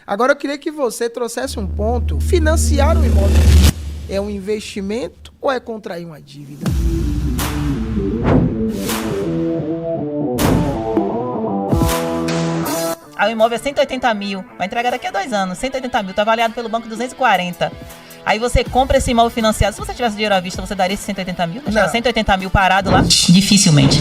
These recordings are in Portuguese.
Agora eu queria que você trouxesse um ponto. Financiar um imóvel é um investimento ou é contrair uma dívida? O imóvel é 180 mil, vai entregar daqui a 2 anos. 180 mil, está avaliado pelo banco 240. Aí você compra esse imóvel financiado. Se você tivesse dinheiro à vista, você daria esses 180 mil? Deixava 180 mil parado lá? Dificilmente.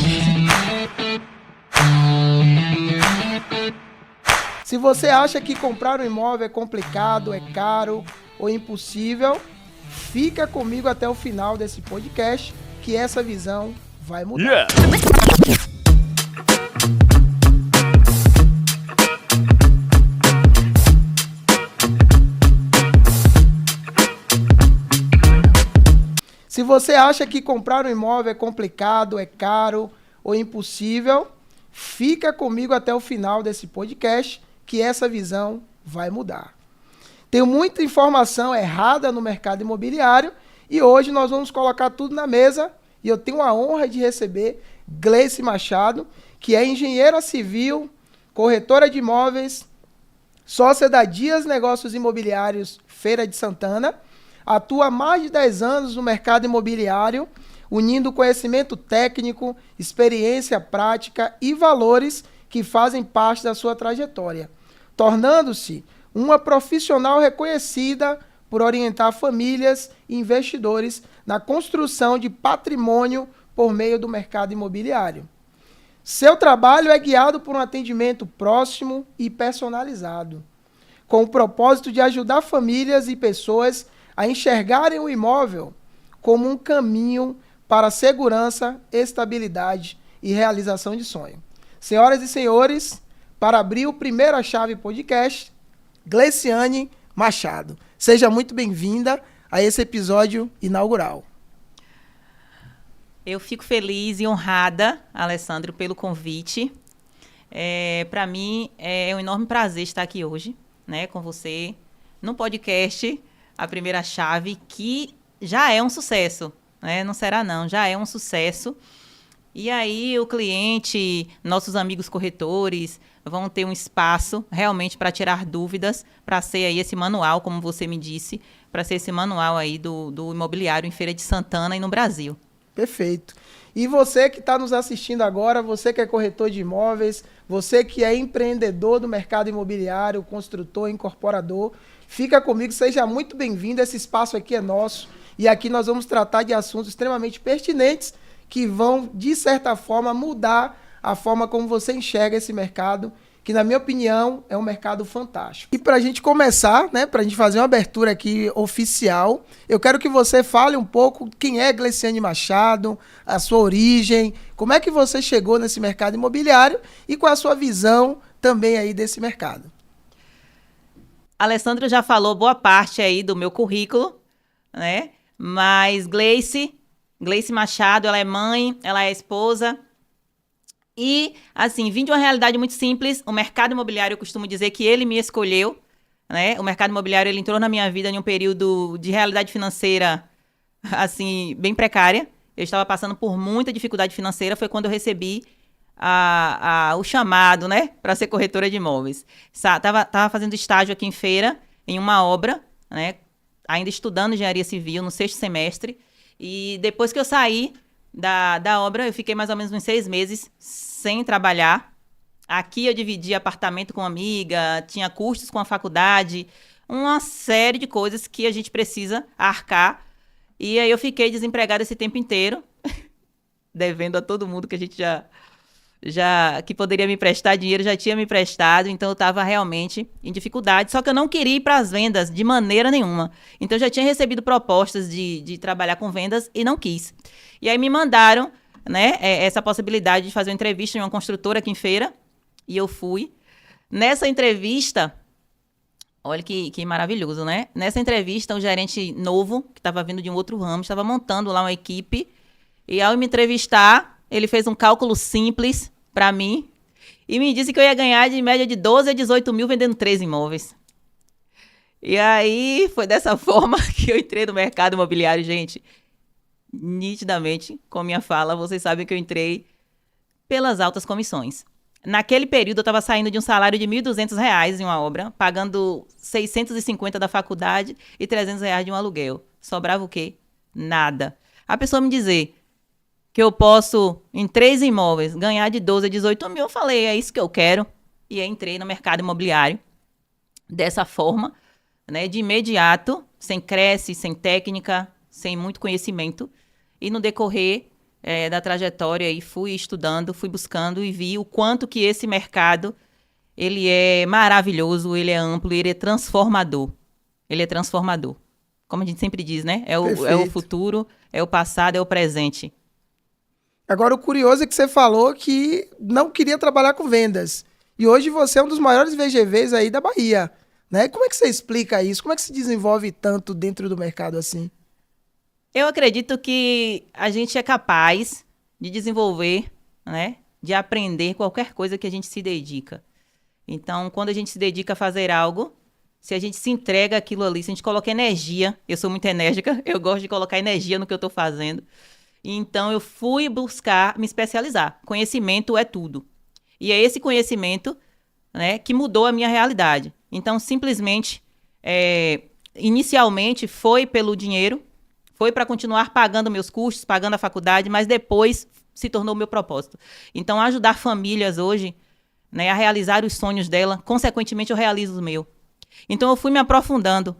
Se você acha que comprar um imóvel é complicado, é caro ou impossível, fica comigo até o final desse podcast, que essa visão vai mudar. Yeah. Se você acha que comprar um imóvel é complicado, é caro ou impossível, fica comigo até o final desse podcast, que essa visão vai mudar. Tem muita informação errada no mercado imobiliário e hoje nós vamos colocar tudo na mesa e eu tenho a honra de receber Gleice Machado, que é engenheira civil, corretora de imóveis, sócia da Dias Negócios Imobiliários Feira de Santana, atua há mais de 10 anos no mercado imobiliário, unindo conhecimento técnico, experiência prática e valores que fazem parte da sua trajetória, tornando-se uma profissional reconhecida por orientar famílias e investidores na construção de patrimônio por meio do mercado imobiliário. Seu trabalho é guiado por um atendimento próximo e personalizado, com o propósito de ajudar famílias e pessoas a enxergarem o imóvel como um caminho para segurança, estabilidade e realização de sonho. Senhoras e senhores, para abrir o Primeira Chave Podcast, Gleiciane Machado. Seja muito bem-vinda a esse episódio inaugural. Eu fico feliz e honrada, Alessandro, pelo convite. Para mim é um enorme prazer estar aqui hoje, né, com você, no podcast A Primeira Chave, que já é um sucesso, né? Não será não, já é um sucesso. E aí o cliente, nossos amigos corretores vão ter um espaço realmente para tirar dúvidas, para ser aí esse manual, como você me disse, para ser esse manual aí do imobiliário em Feira de Santana e no Brasil. Perfeito. E você que está nos assistindo agora, você que é corretor de imóveis, você que é empreendedor do mercado imobiliário, construtor, incorporador, fica comigo, seja muito bem-vindo. Esse espaço aqui é nosso e aqui nós vamos tratar de assuntos extremamente pertinentes que vão, de certa forma, mudar a forma como você enxerga esse mercado, que, na minha opinião, é um mercado fantástico. E para a gente começar, né, para a gente fazer uma abertura aqui oficial, eu quero que você fale um pouco quem é Gleiciane Machado, a sua origem, como é que você chegou nesse mercado imobiliário e qual a sua visão também aí desse mercado. Alessandro já falou boa parte aí do meu currículo, né? Mas Gleice Machado, ela é mãe, ela é esposa. E, assim, vim de uma realidade muito simples. O mercado imobiliário, eu costumo dizer que ele me escolheu, né? O mercado imobiliário, ele entrou na minha vida em um período de realidade financeira, assim, bem precária. Eu estava passando por muita dificuldade financeira. Foi quando eu recebi o chamado, né, para ser corretora de imóveis. Tava fazendo estágio aqui em Feira, em uma obra, né, ainda estudando engenharia civil no 6º semestre. E depois que eu saí da obra, eu fiquei mais ou menos uns 6 meses sem trabalhar. Aqui eu dividi apartamento com uma amiga, tinha custos com a faculdade, uma série de coisas que a gente precisa arcar. E aí eu fiquei desempregada esse tempo inteiro, devendo a todo mundo que a gente já que poderia me prestar dinheiro, já tinha me prestado, então eu estava realmente em dificuldade, só que eu não queria ir para as vendas de maneira nenhuma. Então eu já tinha recebido propostas de trabalhar com vendas e não quis. E aí me mandaram, né, essa possibilidade de fazer uma entrevista em uma construtora aqui em Feira, e eu fui. Nessa entrevista, olha que maravilhoso, né? Nessa entrevista, o gerente novo, que estava vindo de um outro ramo, estava montando lá uma equipe, e ao me entrevistar, ele fez um cálculo simples para mim e me disse que eu ia ganhar de média de 12 a 18 mil vendendo 3 imóveis. E aí foi dessa forma que eu entrei no mercado imobiliário, gente. Nitidamente, com a minha fala, vocês sabem que eu entrei pelas altas comissões. naquele período eu estava saindo de um salário de R$ 1.200 em uma obra, pagando 650 da faculdade e R$ 300 de um aluguel. Sobrava o quê? Nada. A pessoa me dizer que eu posso, em 3 imóveis, ganhar de 12 a 18 mil, eu falei, é isso que eu quero. E aí entrei no mercado imobiliário dessa forma, né, de imediato, sem creche, sem técnica, sem muito conhecimento. E no decorrer da trajetória, aí, fui estudando, fui buscando e vi o quanto que esse mercado ele é maravilhoso, ele é amplo, ele é transformador. Ele é transformador. Como a gente sempre diz, né? É o futuro, é o passado, é o presente. Agora, o curioso é que você falou que não queria trabalhar com vendas. E hoje você é um dos maiores VGVs aí da Bahia, né? Como é que você explica isso? Como é que se desenvolve tanto dentro do mercado assim? Eu acredito que a gente é capaz de desenvolver, né? De aprender qualquer coisa que a gente se dedica. Então, quando a gente se dedica a fazer algo, se a gente se entrega aquilo ali, se a gente coloca energia, eu sou muito enérgica, eu gosto de colocar energia no que eu estou fazendo. Então, eu fui buscar me especializar. Conhecimento é tudo. E é esse conhecimento, né, que mudou a minha realidade. Então, simplesmente, inicialmente foi pelo dinheiro, foi para continuar pagando meus custos, pagando a faculdade, mas depois se tornou meu propósito. Então, ajudar famílias hoje, né, a realizar os sonhos dela, consequentemente, eu realizo o meu. Então, eu fui me aprofundando,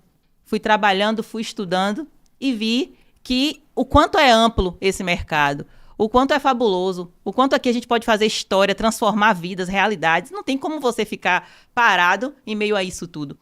fui trabalhando, fui estudando e vi que o quanto é amplo esse mercado, o quanto é fabuloso, o quanto aqui a gente pode fazer história, transformar vidas, realidades. Não tem como você ficar parado em meio a isso tudo.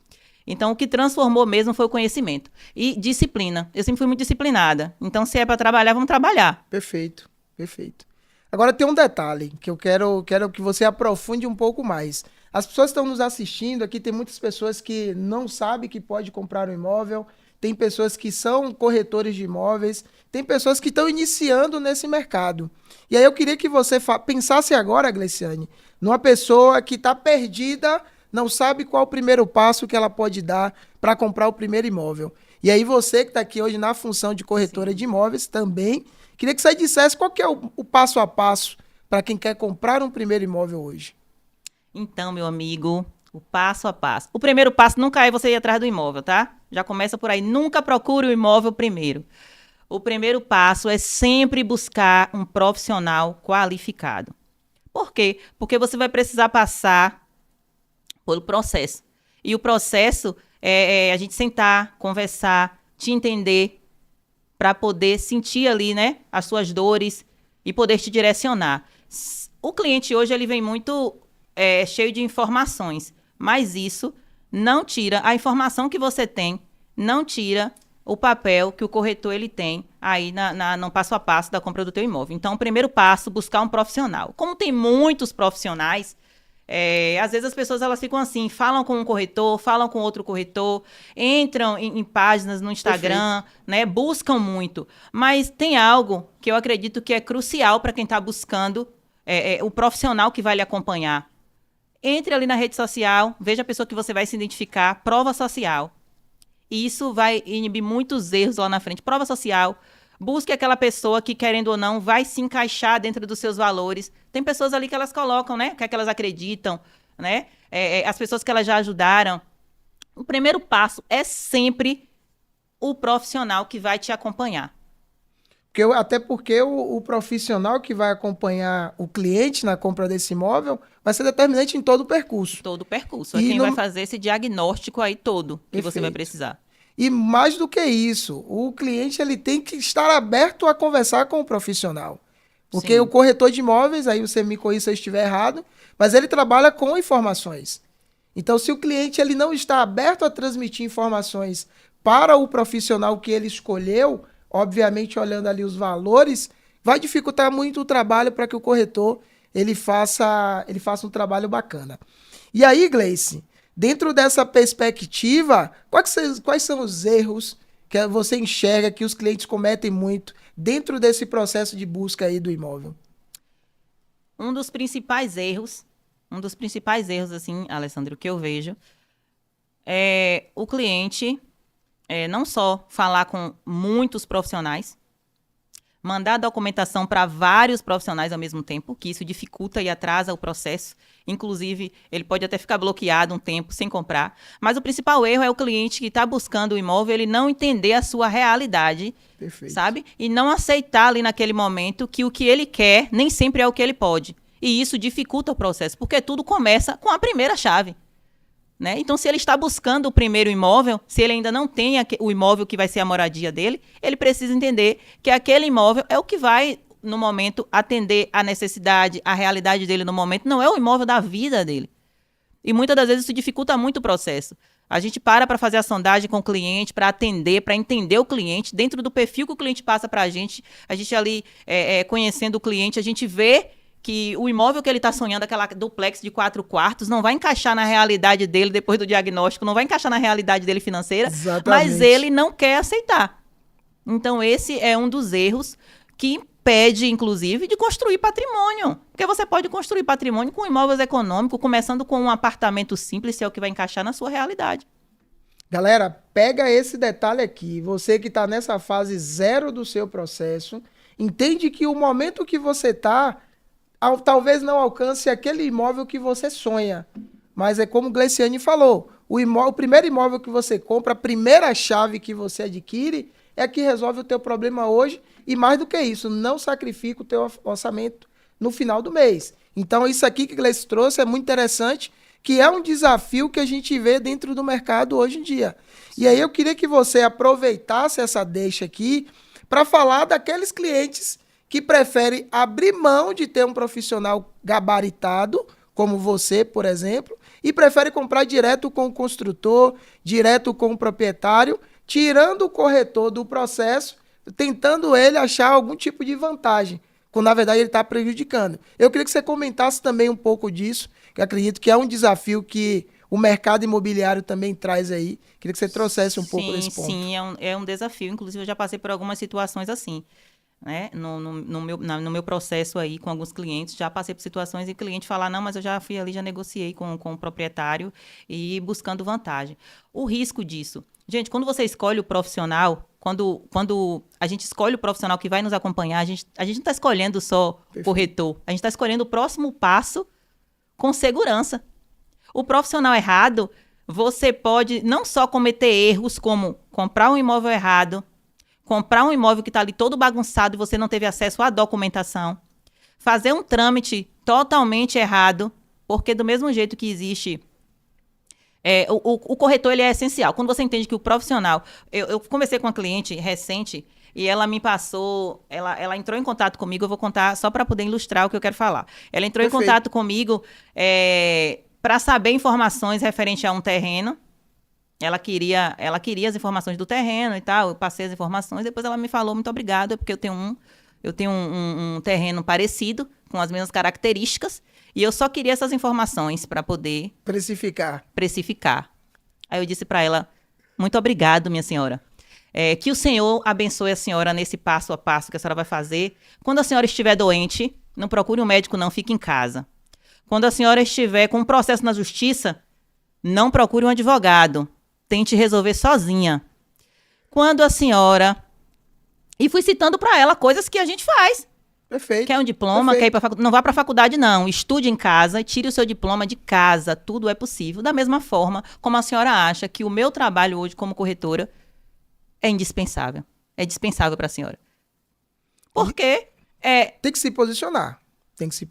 Então, o que transformou mesmo foi o conhecimento. E disciplina. Eu sempre fui muito disciplinada. Então, se é para trabalhar, vamos trabalhar. Perfeito, perfeito. Agora tem um detalhe que eu quero que você aprofunde um pouco mais. As pessoas que estão nos assistindo aqui, tem muitas pessoas que não sabem que pode comprar um imóvel, tem pessoas que são corretores de imóveis, tem pessoas que estão iniciando nesse mercado. E aí eu queria que você pensasse agora, Gleiciane, numa pessoa que está perdida, não sabe qual o primeiro passo que ela pode dar para comprar o primeiro imóvel. E aí você que está aqui hoje na função de corretora de imóveis também, queria que você dissesse qual que é o passo a passo para quem quer comprar um primeiro imóvel hoje. Então, meu amigo, o passo a passo. O primeiro passo nunca é você ir atrás do imóvel, tá? Já começa por aí. Nunca procure o imóvel primeiro. O primeiro passo é sempre buscar um profissional qualificado. Por quê? Porque você vai precisar passar pelo processo. E o processo é a gente sentar, conversar, te entender, para poder sentir ali, né, as suas dores e poder te direcionar. O cliente hoje ele vem muito cheio de informações, mas isso não tira a informação que você tem, não tira o papel que o corretor ele tem aí no passo a passo da compra do teu imóvel. Então, o primeiro passo, buscar um profissional. Como tem muitos profissionais, às vezes as pessoas elas ficam assim, falam com um corretor, falam com outro corretor, entram em páginas no Instagram, né, buscam muito. Mas tem algo que eu acredito que é crucial para quem está buscando o profissional que vai lhe acompanhar. Entre ali na rede social, veja a pessoa que você vai se identificar, prova social. E isso vai inibir muitos erros lá na frente. Prova social, busque aquela pessoa que, querendo ou não, vai se encaixar dentro dos seus valores. Tem pessoas ali que elas colocam, né? O que é que elas acreditam, né? As pessoas que elas já ajudaram. O primeiro passo é sempre o profissional que vai te acompanhar. Até porque o profissional que vai acompanhar o cliente na compra desse imóvel vai ser determinante em todo o percurso. Todo o percurso. É quem vai fazer esse diagnóstico aí todo que você vai precisar. E mais do que isso, o cliente ele tem que estar aberto a conversar com o profissional. Porque Sim. O corretor de imóveis, aí você me corrija se eu estiver errado, mas ele trabalha com informações. Então, se o cliente ele não está aberto a transmitir informações para o profissional que ele escolheu, obviamente olhando ali os valores, vai dificultar muito o trabalho para que o corretor ele faça um trabalho bacana. E aí, Gleice, dentro dessa perspectiva, quais são os erros que você enxerga que os clientes cometem muito dentro desse processo de busca aí do imóvel? Um dos principais erros, assim, Alessandro, que eu vejo, é o cliente não só falar com muitos profissionais, mandar a documentação para vários profissionais ao mesmo tempo, que isso dificulta e atrasa o processo. Inclusive, ele pode até ficar bloqueado um tempo sem comprar. Mas o principal erro é o cliente que está buscando o imóvel, ele não entender a sua realidade, Perfeito. sabe? E não aceitar ali naquele momento que o que ele quer nem sempre é o que ele pode. E isso dificulta o processo, porque tudo começa com a primeira chave. Né? Então, se ele está buscando o primeiro imóvel, se ele ainda não tem o imóvel que vai ser a moradia dele, ele precisa entender que aquele imóvel é o que vai, no momento, atender a necessidade, a realidade dele no momento, não é o imóvel da vida dele. E muitas das vezes isso dificulta muito o processo. A gente para fazer a sondagem com o cliente, para atender, para entender o cliente, dentro do perfil que o cliente passa para a gente ali, conhecendo o cliente, a gente vê que o imóvel que ele está sonhando, aquela duplex de 4 quartos, não vai encaixar na realidade dele depois do diagnóstico, não vai encaixar na realidade dele financeira, Exatamente. Mas ele não quer aceitar. Então, esse é um dos erros que impede, inclusive, de construir patrimônio. Porque você pode construir patrimônio com imóveis econômicos, começando com um apartamento simples, se é o que vai encaixar na sua realidade. Galera, pega esse detalhe aqui. Você que está nessa fase 0 do seu processo, entende que o momento que você está, talvez não alcance aquele imóvel que você sonha. Mas é como o Gleiciane falou, o primeiro imóvel que você compra, a primeira chave que você adquire, é que resolve o teu problema hoje. E mais do que isso, não sacrifica o teu orçamento no final do mês. Então isso aqui que o Gleice trouxe é muito interessante, que é um desafio que a gente vê dentro do mercado hoje em dia. E aí eu queria que você aproveitasse essa deixa aqui para falar daqueles clientes que prefere abrir mão de ter um profissional gabaritado, como você, por exemplo, e prefere comprar direto com o construtor, direto com o proprietário, tirando o corretor do processo, tentando ele achar algum tipo de vantagem, quando na verdade ele está prejudicando. Eu queria que você comentasse também um pouco disso, que eu acredito que é um desafio que o mercado imobiliário também traz aí. Queria que você trouxesse um pouco desse ponto. Sim, é um desafio. Inclusive, eu já passei por algumas situações assim. Né? No meu processo aí com alguns clientes, já passei por situações e o cliente falar, não, mas eu já fui ali, já negociei com o proprietário e buscando vantagem. O risco disso, gente, quando você escolhe o profissional, quando a gente escolhe o profissional que vai nos acompanhar, a gente não está escolhendo só o corretor, a gente está escolhendo o próximo passo com segurança. O profissional errado, você pode não só cometer erros como comprar um imóvel errado, comprar um imóvel que está ali todo bagunçado e você não teve acesso à documentação, fazer um trâmite totalmente errado, porque do mesmo jeito que existe... o corretor ele é essencial. Quando você entende que o profissional... Eu conversei com uma cliente recente e ela me passou... Ela entrou em contato comigo, eu vou contar só para poder ilustrar o que eu quero falar. Ela entrou Perfeito. em contato comigo para saber informações referente a um terreno. Ela queria as informações do terreno e tal, eu passei as informações, depois ela me falou, muito obrigada, porque eu tenho um terreno parecido, com as mesmas características, e eu só queria essas informações para poder... Precificar. Aí eu disse para ela, muito obrigado, minha senhora. Que o Senhor abençoe a senhora nesse passo a passo que a senhora vai fazer. Quando a senhora estiver doente, não procure um médico não, fique em casa. Quando a senhora estiver com um processo na justiça, não procure um advogado. Tente resolver sozinha. Quando a senhora... E fui citando para ela coisas que a gente faz. Perfeito. Quer um diploma, Perfeito. quer ir para faculdade? Não vá para a faculdade, não. Estude em casa, tire o seu diploma de casa. Tudo é possível. Da mesma forma como a senhora acha que o meu trabalho hoje como corretora é indispensável. É dispensável para a senhora. Porque... Tem que se posicionar.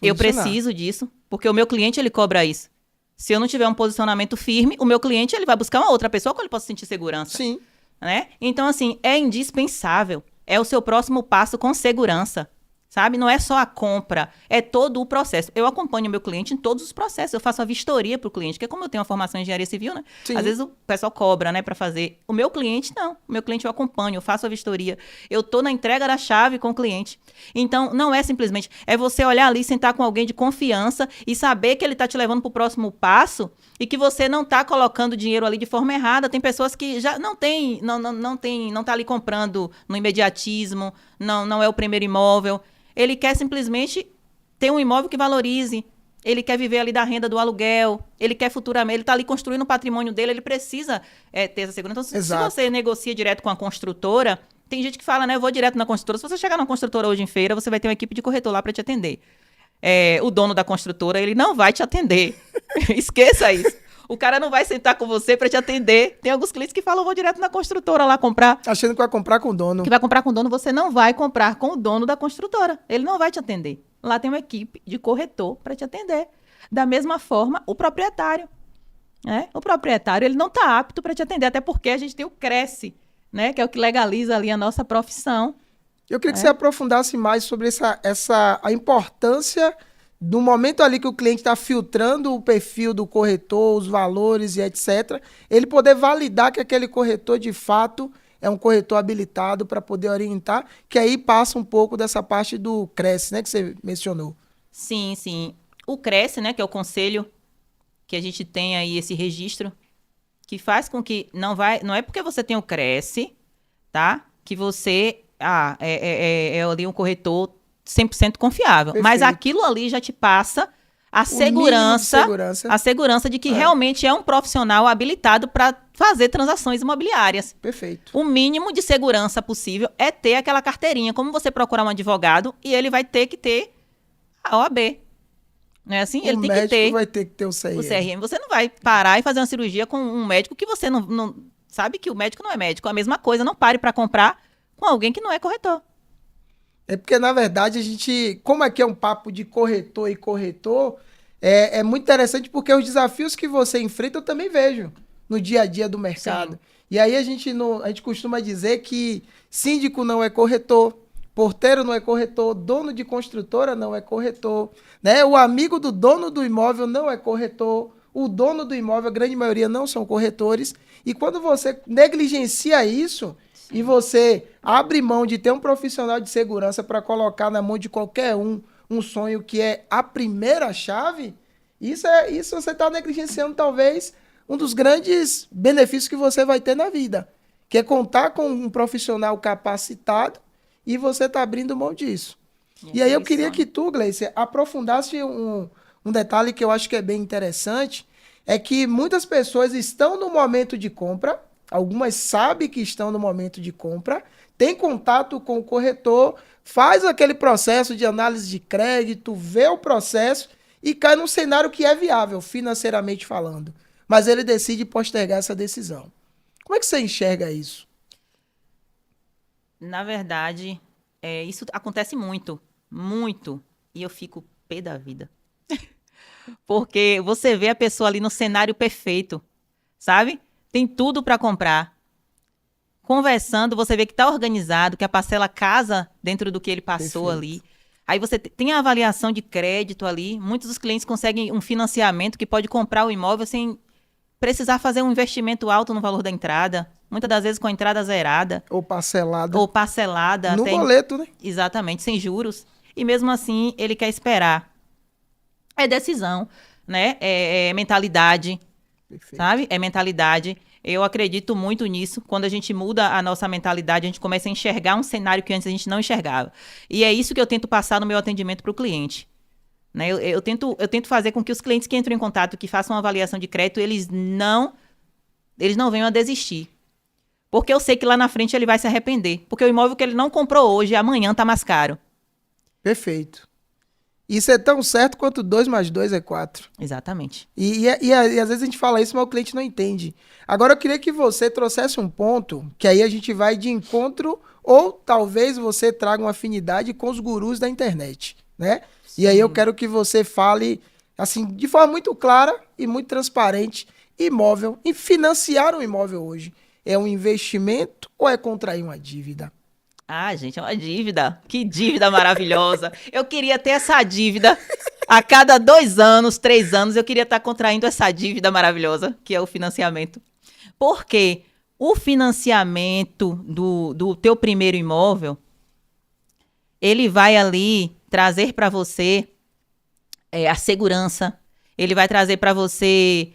Eu preciso disso, porque o meu cliente, ele cobra isso. Se eu não tiver um posicionamento firme, o meu cliente ele vai buscar uma outra pessoa que ele possa sentir segurança. Sim. Né? Então, assim, é indispensável. É o seu próximo passo com segurança. Sabe? Não é só a compra, é todo o processo. Eu acompanho o meu cliente em todos os processos. Eu faço a vistoria para o cliente, porque como eu tenho uma formação em engenharia civil, né? Sim. Às vezes o pessoal cobra, né, para fazer. O meu cliente, não. O meu cliente eu acompanho, eu faço a vistoria. Eu tô na entrega da chave com o cliente. Então, não é simplesmente... É você olhar ali, sentar com alguém de confiança e saber que ele tá te levando para o próximo passo e que você não tá colocando dinheiro ali de forma errada. Tem pessoas que já não tá ali comprando no imediatismo, não é o primeiro imóvel. Ele quer simplesmente ter um imóvel que valorize. Ele quer viver ali da renda do aluguel. Ele quer futuramente... Ele está ali construindo o patrimônio dele. Ele precisa ter essa segurança. Então, Exato. se você negocia direto com a construtora, Tem gente que fala, né, eu vou direto na construtora. Se você chegar na construtora hoje em feira, você vai ter uma equipe de corretor lá para te atender. O dono da construtora, ele não vai te atender. Esqueça isso. O cara não vai sentar com você para te atender. Tem alguns clientes que falam, eu vou direto na construtora lá comprar. Achando que vai comprar com o dono. Que vai comprar com o dono, você não vai comprar com o dono da construtora. Ele não vai te atender. Lá tem uma equipe de corretor para te atender. Da mesma forma, o proprietário. Né? O proprietário, ele não está apto para te atender, até porque a gente tem o Cresce, né? Que é o que legaliza ali a nossa profissão. Eu queria que você aprofundasse mais sobre a importância do momento ali que o cliente está filtrando o perfil do corretor, os valores e etc., ele poder validar que aquele corretor, de fato, é um corretor habilitado para poder orientar, que aí passa um pouco dessa parte do Cresce, né, que você mencionou. Sim, sim. O Cresce, né, que é o conselho, que a gente tem aí esse registro, que faz com que não é porque você tem o Cresce, tá, que você é ali um corretor 100% confiável. Perfeito. Mas aquilo ali já te passa a segurança de que realmente é um profissional habilitado para fazer transações imobiliárias. Perfeito. O mínimo de segurança possível é ter aquela carteirinha. Como você procurar um advogado e ele vai ter que ter a OAB. Não é assim? Ele tem que ter. O médico vai ter que ter o CRM. O CRM. Você não vai parar e fazer uma cirurgia com um médico que você não sabe que o médico não é médico. É a mesma coisa. Não pare para comprar com alguém que não é corretor. É porque, na verdade, a gente... Como aqui é um papo de corretor e corretor, é muito interessante porque os desafios que você enfrenta eu também vejo no dia a dia do mercado. Sim. E aí a gente costuma dizer que síndico não é corretor, porteiro não é corretor, dono de construtora não é corretor, né? O amigo do dono do imóvel não é corretor, o dono do imóvel, a grande maioria, não são corretores. E quando você negligencia isso... E você abre mão de ter um profissional de segurança para colocar na mão de qualquer um sonho que é a primeira chave, isso você está negligenciando talvez um dos grandes benefícios que você vai ter na vida, que é contar com um profissional capacitado e você está abrindo mão disso. E aí eu queria que tu, Gleice, aprofundasse um detalhe que eu acho que é bem interessante, é que muitas pessoas estão no momento de compra. Algumas sabem que estão no momento de compra, tem contato com o corretor, faz aquele processo de análise de crédito, vê o processo e cai num cenário que é viável, financeiramente falando. Mas ele decide postergar essa decisão. Como é que você enxerga isso? Na verdade, isso acontece muito, muito. E eu fico pé da vida. Porque você vê a pessoa ali no cenário perfeito, sabe? Tem tudo para comprar. Conversando, você vê que está organizado, que a parcela casa dentro do que ele passou. Perfeito. Ali. Aí você tem a avaliação de crédito ali. Muitos dos clientes conseguem um financiamento que pode comprar o imóvel sem precisar fazer um investimento alto no valor da entrada. Muitas das vezes com a entrada zerada. Ou parcelada. No boleto, né? Exatamente, sem juros. E mesmo assim, ele quer esperar. É decisão, né? É mentalidade. Perfeito. Sabe? É mentalidade. Eu acredito muito nisso. Quando a gente muda a nossa mentalidade, a gente começa a enxergar um cenário que antes a gente não enxergava. E é isso que eu tento passar no meu atendimento para o cliente. Né? Eu tento fazer com que os clientes que entram em contato, que façam uma avaliação de crédito, eles não venham a desistir. Porque eu sei que lá na frente ele vai se arrepender. Porque o imóvel que ele não comprou hoje, amanhã está mais caro. Perfeito. Isso é tão certo quanto 2 mais 2 é 4. Exatamente. E às vezes a gente fala isso, mas o cliente não entende. Agora eu queria que você trouxesse um ponto, que aí a gente vai de encontro, ou talvez você traga uma afinidade com os gurus da internet, né? Sim. E aí eu quero que você fale, assim, de forma muito clara e muito transparente, imóvel, e financiar um imóvel hoje. É um investimento ou é contrair uma dívida? Ah, gente, é uma dívida. Que dívida maravilhosa. Eu queria ter essa dívida. A cada 2 anos, 3 anos, eu queria estar contraindo essa dívida maravilhosa, que é o financiamento. Porque o financiamento do teu primeiro imóvel, ele vai ali trazer para você a segurança. Ele vai trazer para você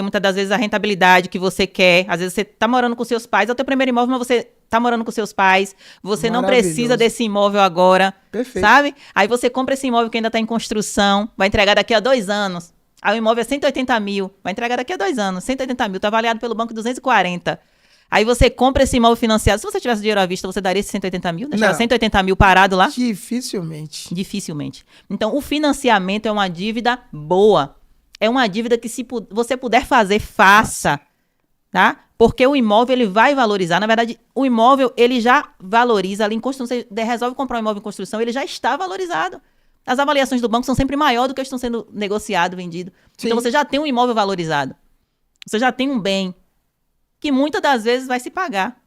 muitas das vezes a rentabilidade que você quer. Às vezes você está morando com seus pais, é o teu primeiro imóvel, mas você está morando com seus pais, você não precisa desse imóvel agora. Perfeito. Sabe? Aí você compra esse imóvel que ainda está em construção, vai entregar daqui a 2 anos. Aí o imóvel é 180 mil, vai entregar daqui a 2 anos, 180 mil, está avaliado pelo banco 240. Aí você compra esse imóvel financiado. Se você tivesse dinheiro à vista, você daria esses 180 mil? Deixava Não. 180 mil parado lá? Dificilmente. Dificilmente. Então, o financiamento é uma dívida boa. É uma dívida que se você puder fazer, faça. Tá? Porque o imóvel, ele vai valorizar. Na verdade, o imóvel, ele já valoriza ali em construção. Você resolve comprar um imóvel em construção, ele já está valorizado. As avaliações do banco são sempre maiores do que estão sendo negociado, vendido. Sim. Então, você já tem um imóvel valorizado. Você já tem um bem que muitas das vezes vai se pagar.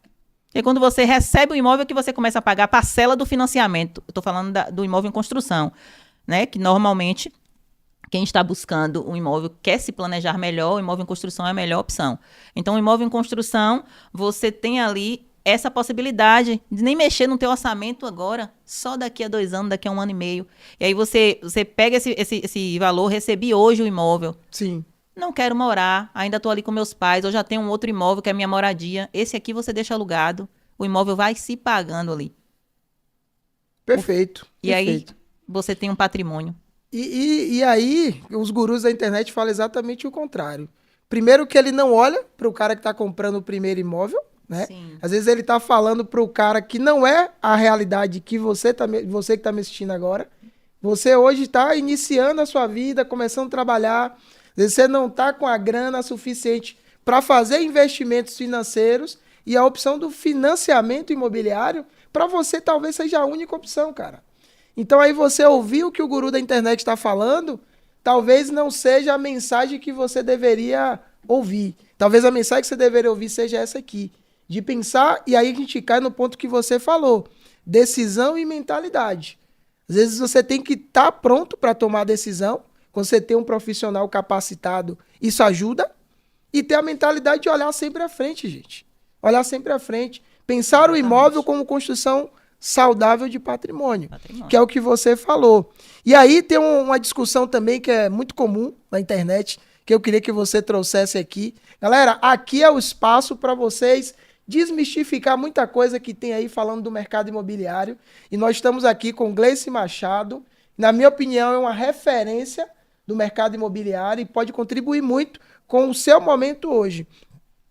E quando você recebe o imóvel, que você começa a pagar a parcela do financiamento. Eu estou falando do imóvel em construção, né? Que normalmente quem está buscando um imóvel quer se planejar melhor, o imóvel em construção é a melhor opção. Então, o imóvel em construção, você tem ali essa possibilidade de nem mexer no teu orçamento agora, só daqui a 2 anos, daqui a 1 ano e meio. E aí você pega esse valor, recebi hoje o imóvel. Sim. Não quero morar, ainda estou ali com meus pais, eu já tenho um outro imóvel que é a minha moradia. Esse aqui você deixa alugado, o imóvel vai se pagando ali. Perfeito. E perfeito. aí você tem um patrimônio. E aí, os gurus da internet falam exatamente o contrário. Primeiro que ele não olha para o cara que está comprando o primeiro imóvel, né? Sim. Às vezes ele está falando para o cara que não é a realidade que você que está me assistindo agora. Você hoje está iniciando a sua vida, começando a trabalhar. Às vezes você não está com a grana suficiente para fazer investimentos financeiros e a opção do financiamento imobiliário, para você talvez seja a única opção, cara. Então aí você ouvir o que o guru da internet está falando, talvez não seja a mensagem que você deveria ouvir. Talvez a mensagem que você deveria ouvir seja essa aqui. De pensar, e aí a gente cai no ponto que você falou. Decisão e mentalidade. Às vezes você tem que estar pronto para tomar a decisão. Quando você tem um profissional capacitado, isso ajuda. E ter a mentalidade de olhar sempre à frente, gente. Olhar sempre à frente. Pensar o imóvel como construção saudável de patrimônio, que é o que você falou. E aí tem uma discussão também que é muito comum na internet, que eu queria que você trouxesse aqui. Galera, aqui é o espaço para vocês desmistificar muita coisa que tem aí falando do mercado imobiliário. E nós estamos aqui com Gleice Machado. Na minha opinião, é uma referência do mercado imobiliário e pode contribuir muito com o seu momento hoje.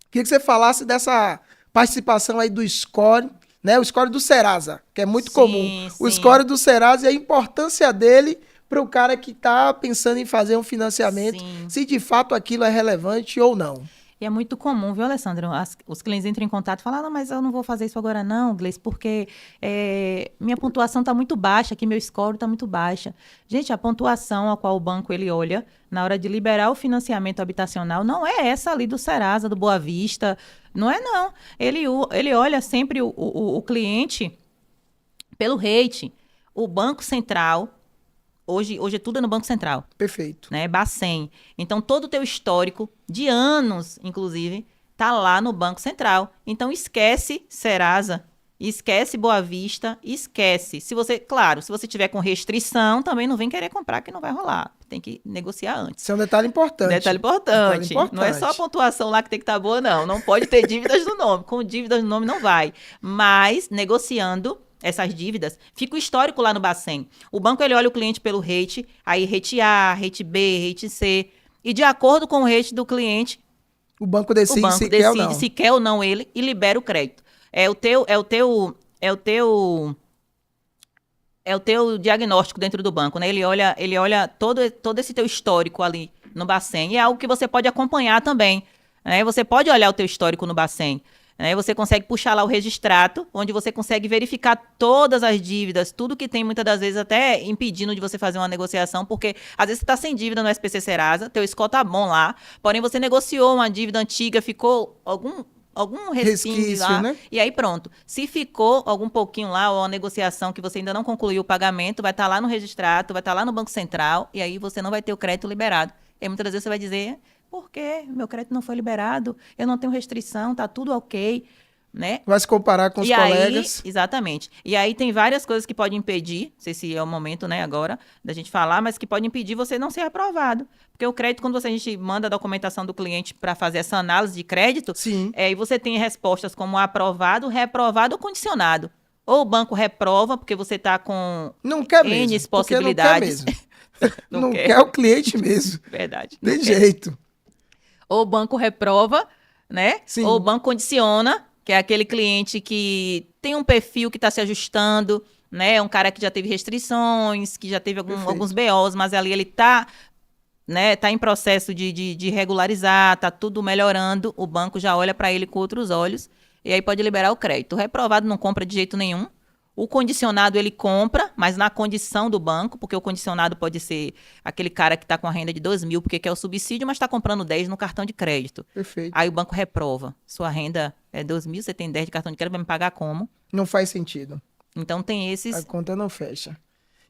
Queria que você falasse dessa participação aí do score, né? O score do Serasa, que é muito comum. O score do Serasa e a importância dele para o cara que está pensando em fazer um financiamento, se de fato aquilo é relevante ou não. E é muito comum, viu, Alessandro? Os clientes entram em contato e falam, ah, não, mas eu não vou fazer isso agora não, Gleice, porque minha pontuação está muito baixa, aqui meu score está muito baixa. Gente, a pontuação a qual o banco ele olha na hora de liberar o financiamento habitacional não é essa ali do Serasa, do Boa Vista, não é não. Ele olha sempre o cliente pelo rate. O Banco Central, hoje tudo é no Banco Central. Perfeito. Né? Bacen. Então, todo o teu histórico, de anos, inclusive, tá lá no Banco Central. Então, esquece Serasa, esquece Boa Vista, esquece. Se você tiver com restrição, também não vem querer comprar, que não vai rolar. Tem que negociar antes. Isso é um detalhe importante. Detalhe importante. Não é só a pontuação lá que tem que estar boa, não. Não pode ter dívidas no nome. Com dívidas no nome não vai. Mas, negociando essas dívidas, fica o histórico lá no Bacen. O banco, ele olha o cliente pelo rate, aí rate A, rate B, rate C, e de acordo com o rate do cliente, o banco decide se quer ou não ele e libera o crédito. É o teu diagnóstico dentro do banco, né? Ele olha todo esse teu histórico ali no Bacen, e é algo que você pode acompanhar também, né? Você pode olhar o teu histórico no Bacen. Você consegue puxar lá o registrato, onde você consegue verificar todas as dívidas, tudo que tem, muitas das vezes, até impedindo de você fazer uma negociação, porque às vezes você está sem dívida no SPC Serasa, teu score tá bom lá, porém você negociou uma dívida antiga, ficou algum resquício lá, né? E aí pronto. Se ficou algum pouquinho lá, ou uma negociação que você ainda não concluiu o pagamento, vai estar lá no registrato, vai estar lá no Banco Central, e aí você não vai ter o crédito liberado. E aí, muitas das vezes você vai dizer, por quê? Meu crédito não foi liberado, eu não tenho restrição, tá tudo ok, né? Vai se comparar com os colegas. Exatamente. E aí tem várias coisas que podem impedir, não sei se é o momento, né, agora, da gente falar, mas que podem impedir você não ser aprovado. Porque o crédito, quando a gente manda a documentação do cliente para fazer essa análise de crédito, e você tem respostas como aprovado, reprovado ou condicionado. Ou o banco reprova, porque você está com não quer N mesmo, possibilidades. Não quer o cliente mesmo. Verdade. De jeito. Ou o banco reprova, né? Sim. Ou o banco condiciona, que é aquele cliente que tem um perfil que está se ajustando, né? Um cara que já teve restrições, que já teve Perfeito. alguns BOs, mas ali ele tá, né, tá em processo de regularizar, tá tudo melhorando, o banco já olha para ele com outros olhos e aí pode liberar o crédito. O reprovado não compra de jeito nenhum. O condicionado ele compra, mas na condição do banco, porque o condicionado pode ser aquele cara que está com a renda de 2.000 porque quer o subsídio, mas está comprando 10 no cartão de crédito. Perfeito. Aí o banco reprova. Sua renda é 2.000, você tem 10 de cartão de crédito, vai me pagar como? Não faz sentido. Então tem A esses... conta não fecha.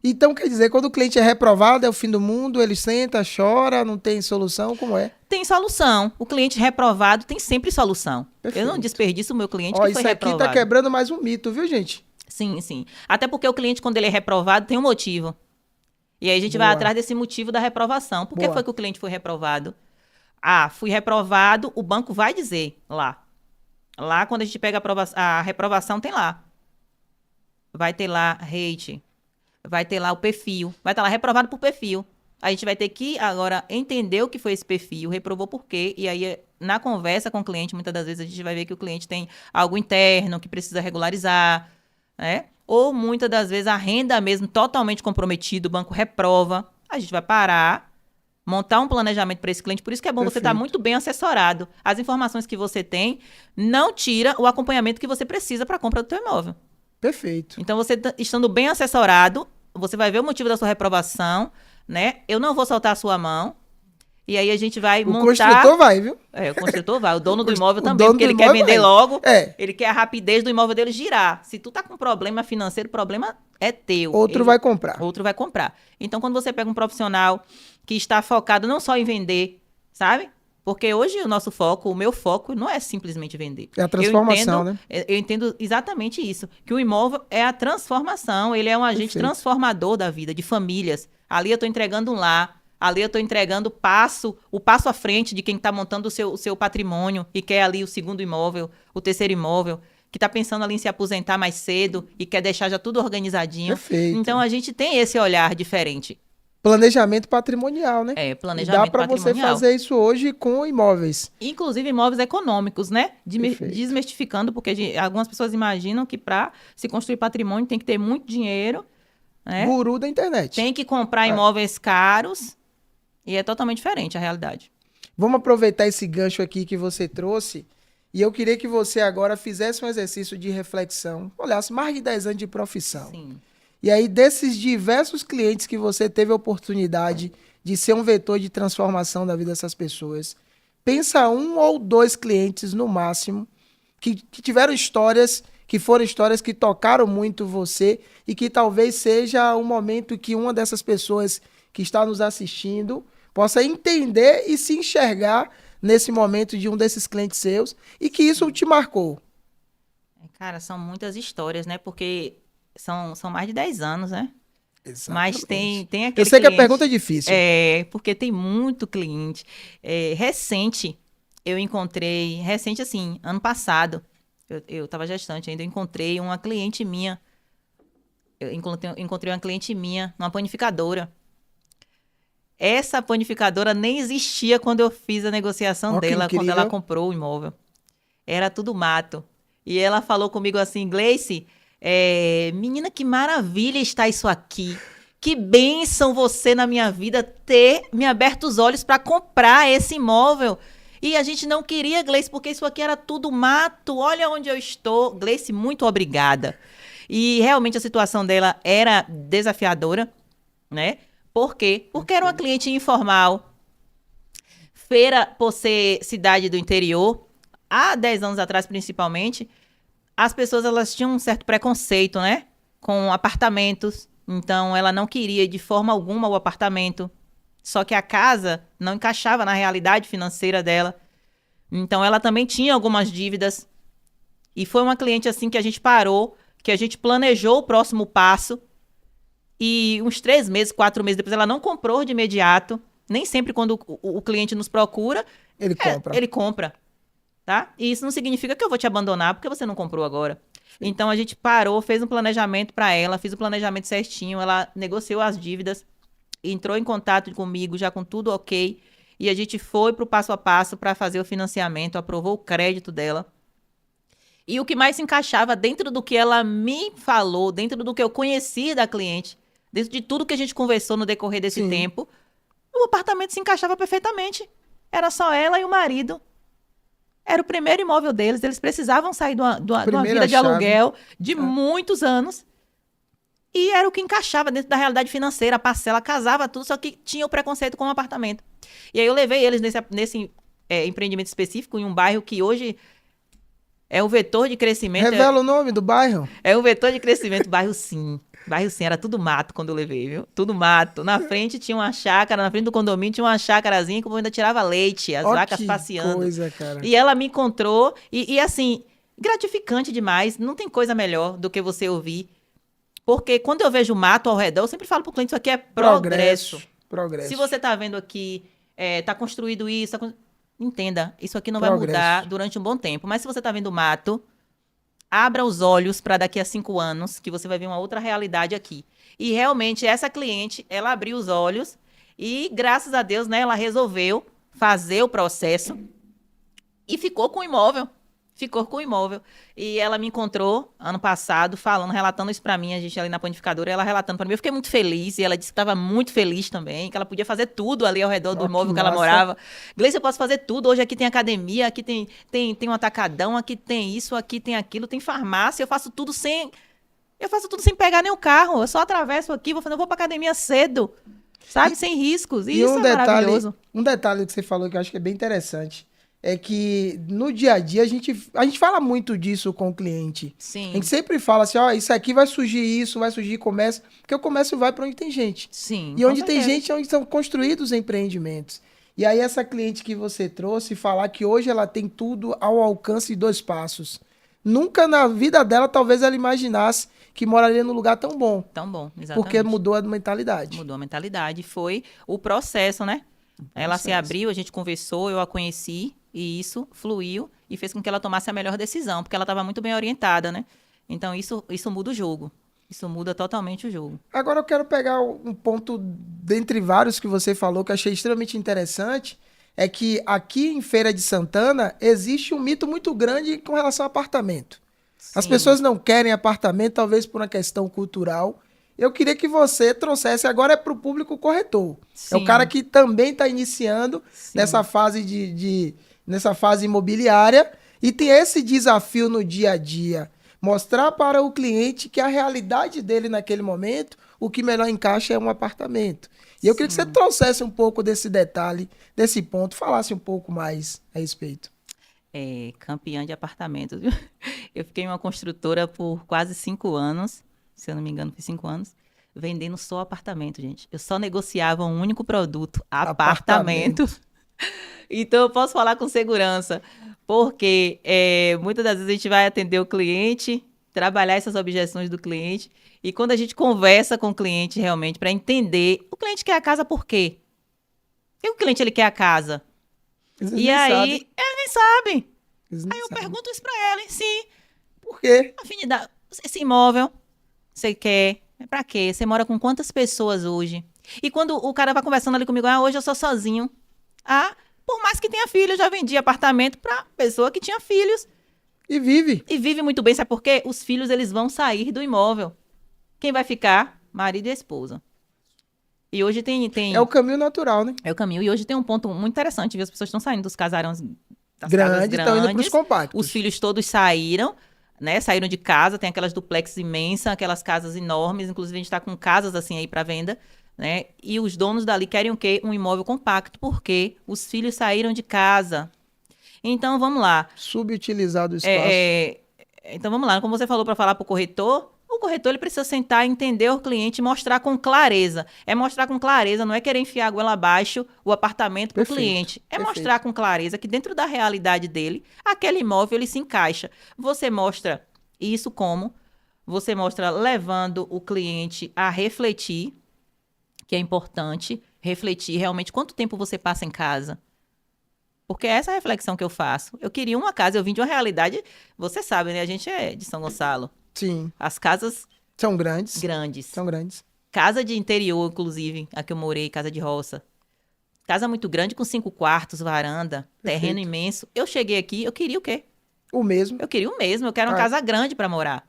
Então, quer dizer, quando o cliente é reprovado, é o fim do mundo, ele senta, chora, não tem solução, como é? Tem solução. O cliente reprovado tem sempre solução. Perfeito. Eu não desperdiço o meu cliente Ó, que foi isso aqui reprovado. tá quebrando mais um mito, viu, gente? Sim, sim. Até porque o cliente, quando ele é reprovado, tem um motivo. E aí a gente vai Boa. atrás desse motivo da reprovação. Por que Boa. foi que o cliente foi reprovado? Ah, fui reprovado, o banco vai dizer lá. Lá, quando a gente pega a reprovação, tem lá. Vai ter lá rate, vai ter lá o perfil, vai estar lá reprovado por perfil. A gente vai ter que agora entender o que foi esse perfil, reprovou por quê, e aí na conversa com o cliente, muitas das vezes a gente vai ver que o cliente tem algo interno que precisa regularizar, né? Ou muitas das vezes a renda mesmo totalmente comprometida, o banco reprova, a gente vai parar, montar um planejamento para esse cliente, por isso que é bom você estar Perfeito. muito bem assessorado. As informações que você tem não tira o acompanhamento que você precisa para a compra do teu imóvel. Perfeito. Então, você estando bem assessorado, você vai ver o motivo da sua reprovação, né? Eu não vou soltar a sua mão. E aí a gente vai O montar... construtor vai, viu? É, o construtor vai. O dono do O imóvel o também, dono porque do ele quer imóvel vender vai. logo. É. Ele quer a rapidez do imóvel dele girar. Se tu tá com problema financeiro, o problema é teu. Outro vai comprar. Outro vai comprar. Então, quando você pega um profissional que está focado não só em vender, sabe? Porque hoje o nosso foco, o meu foco, não é simplesmente vender. É a transformação, né? Eu entendo exatamente isso. Que o imóvel é a transformação. Ele é um agente Perfeito. transformador da vida, de famílias. Ali eu estou entregando um lar. Ali eu estou entregando o passo à frente de quem está montando o seu patrimônio e quer ali o segundo imóvel, o terceiro imóvel, que está pensando ali em se aposentar mais cedo e quer deixar já tudo organizadinho. Perfeito. Então, a gente tem esse olhar diferente. Planejamento patrimonial, né? É, E planejamento dá para você patrimonial. fazer isso hoje com imóveis. Inclusive imóveis econômicos, né? Perfeito. Desmistificando, porque algumas pessoas imaginam que para se construir patrimônio tem que ter muito dinheiro, né? Guru da internet. Tem que comprar imóveis caros e é totalmente diferente a realidade. Vamos aproveitar esse gancho aqui que você trouxe e eu queria que você agora fizesse um exercício de reflexão. Olhasse mais de 10 anos de profissão. Sim. E aí, desses diversos clientes que você teve a oportunidade de ser um vetor de transformação da vida dessas pessoas, pensa um ou dois clientes, no máximo, que tiveram histórias, que foram histórias que tocaram muito você e que talvez seja o momento que uma dessas pessoas que está nos assistindo possa entender e se enxergar nesse momento de um desses clientes seus e que isso te marcou. Cara, são muitas histórias, né? Porque são mais de 10 anos, né? Exatamente. Mas tem aquele Eu sei que a cliente- pergunta é difícil. É, porque tem muito cliente. Recente, eu encontrei... Recente, assim, ano passado, eu estava gestante ainda, eu encontrei uma cliente minha. Eu encontrei uma cliente minha numa panificadora. Essa panificadora nem existia quando eu fiz a negociação Ó, que dela, quando incrível. ela comprou o imóvel. Era tudo mato. E ela falou comigo assim, Gleice, menina, que maravilha está isso aqui. Que bênção você na minha vida ter me aberto os olhos para comprar esse imóvel. E a gente não queria, Gleice, porque isso aqui era tudo mato. Olha onde eu estou. Gleice, muito obrigada. E realmente a situação dela era desafiadora, né? Por quê? Porque era uma cliente informal. Feira, por ser cidade do interior, há 10 anos atrás, principalmente, as pessoas elas tinham um certo preconceito, né? Com apartamentos. Então, ela não queria de forma alguma o apartamento. Só que a casa não encaixava na realidade financeira dela. Então, ela também tinha algumas dívidas. E foi uma cliente assim que a gente parou, que a gente planejou o próximo passo. E uns 3 meses, 4 meses depois, ela não comprou de imediato. Nem sempre quando o cliente nos procura, Ele compra. ele compra. Tá? E isso não significa que eu vou te abandonar porque você não comprou agora. Então, a gente parou, fez um planejamento para ela, fiz o planejamento certinho, ela negociou as dívidas, entrou em contato comigo já com tudo ok. e a gente foi para o passo a passo para fazer o financiamento, aprovou o crédito dela. E o que mais se encaixava dentro do que ela me falou, dentro do que eu conheci da cliente, dentro de tudo que a gente conversou no decorrer desse tempo, o apartamento se encaixava perfeitamente. Era só ela e o marido. Era o primeiro imóvel deles, eles precisavam sair de uma vida de aluguel de muitos anos. E era o que encaixava dentro da realidade financeira, a parcela casava tudo, só que tinha o preconceito com o apartamento. E aí eu levei eles nesse empreendimento específico, em um bairro que hoje é o vetor de crescimento. Revela o nome do bairro? É o vetor de crescimento, bairro Sim. Bairro Sim, era tudo mato quando eu levei, viu? Tudo mato. Na frente tinha uma chácara, na frente do condomínio tinha uma chácarazinha que eu ainda tirava leite, as vacas passeando. Coisa, cara. E ela me encontrou, e assim, gratificante demais. Não tem coisa melhor do que você ouvir. Porque quando eu vejo mato ao redor, eu sempre falo pro cliente, isso aqui é progresso. Progresso. Se você tá vendo aqui, tá construído isso, entenda, isso aqui não vai mudar durante um bom tempo. Mas se você tá vendo mato, abra os olhos para daqui a 5 anos, que você vai ver uma outra realidade aqui. E realmente, essa cliente, ela abriu os olhos e, graças a Deus, né, ela resolveu fazer o processo e ficou com o imóvel. Ficou com o imóvel. E ela me encontrou ano passado, relatando isso pra mim, a gente ali na panificadora, ela relatando pra mim. Eu fiquei muito feliz, e ela disse que estava muito feliz também, que ela podia fazer tudo ali ao redor do imóvel que ela morava. Gleice, eu posso fazer tudo. Hoje aqui tem academia, aqui tem um atacadão, aqui tem isso, aqui tem aquilo, tem farmácia, eu faço tudo sem pegar nem o carro. Eu só atravesso aqui, eu vou pra academia cedo, sabe? Sem riscos. E isso é maravilhoso. Um detalhe que você falou que eu acho que é bem interessante. É que no dia a dia a gente fala muito disso com o cliente. Sim. A gente sempre fala assim, ó, isso aqui vai surgir comércio, porque o comércio vai para onde tem gente. Sim. E onde tem gente é onde são construídos os empreendimentos. E aí essa cliente que você trouxe falar que hoje ela tem tudo ao alcance de 2 passos. Nunca na vida dela talvez ela imaginasse que moraria num lugar tão bom. Tão bom, exatamente. Porque mudou a mentalidade. Mudou a mentalidade. Foi o processo, né? Ela se abriu, a gente conversou, eu a conheci. E isso fluiu e fez com que ela tomasse a melhor decisão, porque ela estava muito bem orientada, né? Então, isso muda o jogo. Isso muda totalmente o jogo. Agora eu quero pegar um ponto, dentre vários que você falou, que eu achei extremamente interessante, é que aqui em Feira de Santana existe um mito muito grande com relação ao apartamento. Sim. As pessoas não querem apartamento, talvez por uma questão cultural. Eu queria que você trouxesse, agora é para o público corretor. Sim. É o cara que também está iniciando nessa fase nessa fase imobiliária e tem esse desafio no dia a dia. Mostrar para o cliente que a realidade dele naquele momento, o que melhor encaixa é um apartamento. E eu queria que você trouxesse um pouco desse detalhe, desse ponto, falasse um pouco mais a respeito. Campeã de apartamentos. Eu fiquei em uma construtora por quase 5 anos, se eu não me engano, foi 5 anos, vendendo só apartamento, gente. Eu só negociava um único produto, apartamento. Então, eu posso falar com segurança, porque muitas das vezes a gente vai atender o cliente, trabalhar essas objeções do cliente, e quando a gente conversa com o cliente realmente para entender, o cliente quer a casa por quê? Por que o cliente ele quer a casa? E aí, ele nem sabe. Aí eu pergunto isso para ela, sim. Por quê? Afinidade. Esse imóvel, você quer? Pra quê? Você mora com quantas pessoas hoje? E quando o cara vai conversando ali comigo, hoje eu sou sozinho. Por mais que tenha filho, eu já vendi apartamento pra pessoa que tinha filhos. E vive. E vive muito bem, sabe por quê? Os filhos, eles vão sair do imóvel. Quem vai ficar? Marido e esposa. E hoje tem... É o caminho natural, né? É o caminho. E hoje tem um ponto muito interessante, viu? As pessoas estão saindo dos casarões, das casas grandes. Estão indo pros compactos. Os filhos todos saíram, né? Saíram de casa, tem aquelas duplex imensas, aquelas casas enormes. Inclusive, a gente tá com casas assim aí para venda, né? E os donos dali querem o quê? Um imóvel compacto, porque os filhos saíram de casa. Então, vamos lá. Subutilizado o espaço. Então, vamos lá. Como você falou para falar para o corretor ele precisa sentar, entender o cliente e mostrar com clareza. É mostrar com clareza, não é querer enfiar a goela abaixo o apartamento para o cliente. É mostrar com clareza que dentro da realidade dele, aquele imóvel ele se encaixa. Você mostra isso como? Você mostra levando o cliente a refletir, que é importante, refletir realmente quanto tempo você passa em casa. Porque é essa reflexão que eu faço. Eu queria uma casa, eu vim de uma realidade, você sabe, né? A gente é de São Gonçalo. Sim. As casas... São grandes. Grandes. São grandes. Casa de interior, inclusive, a que eu morei, casa de roça. Casa muito grande, com 5 quartos, varanda, terreno Perfeito. imenso. Eu cheguei aqui, eu queria o quê? O mesmo. Eu queria o mesmo, eu quero uma Ah. casa grande para morar.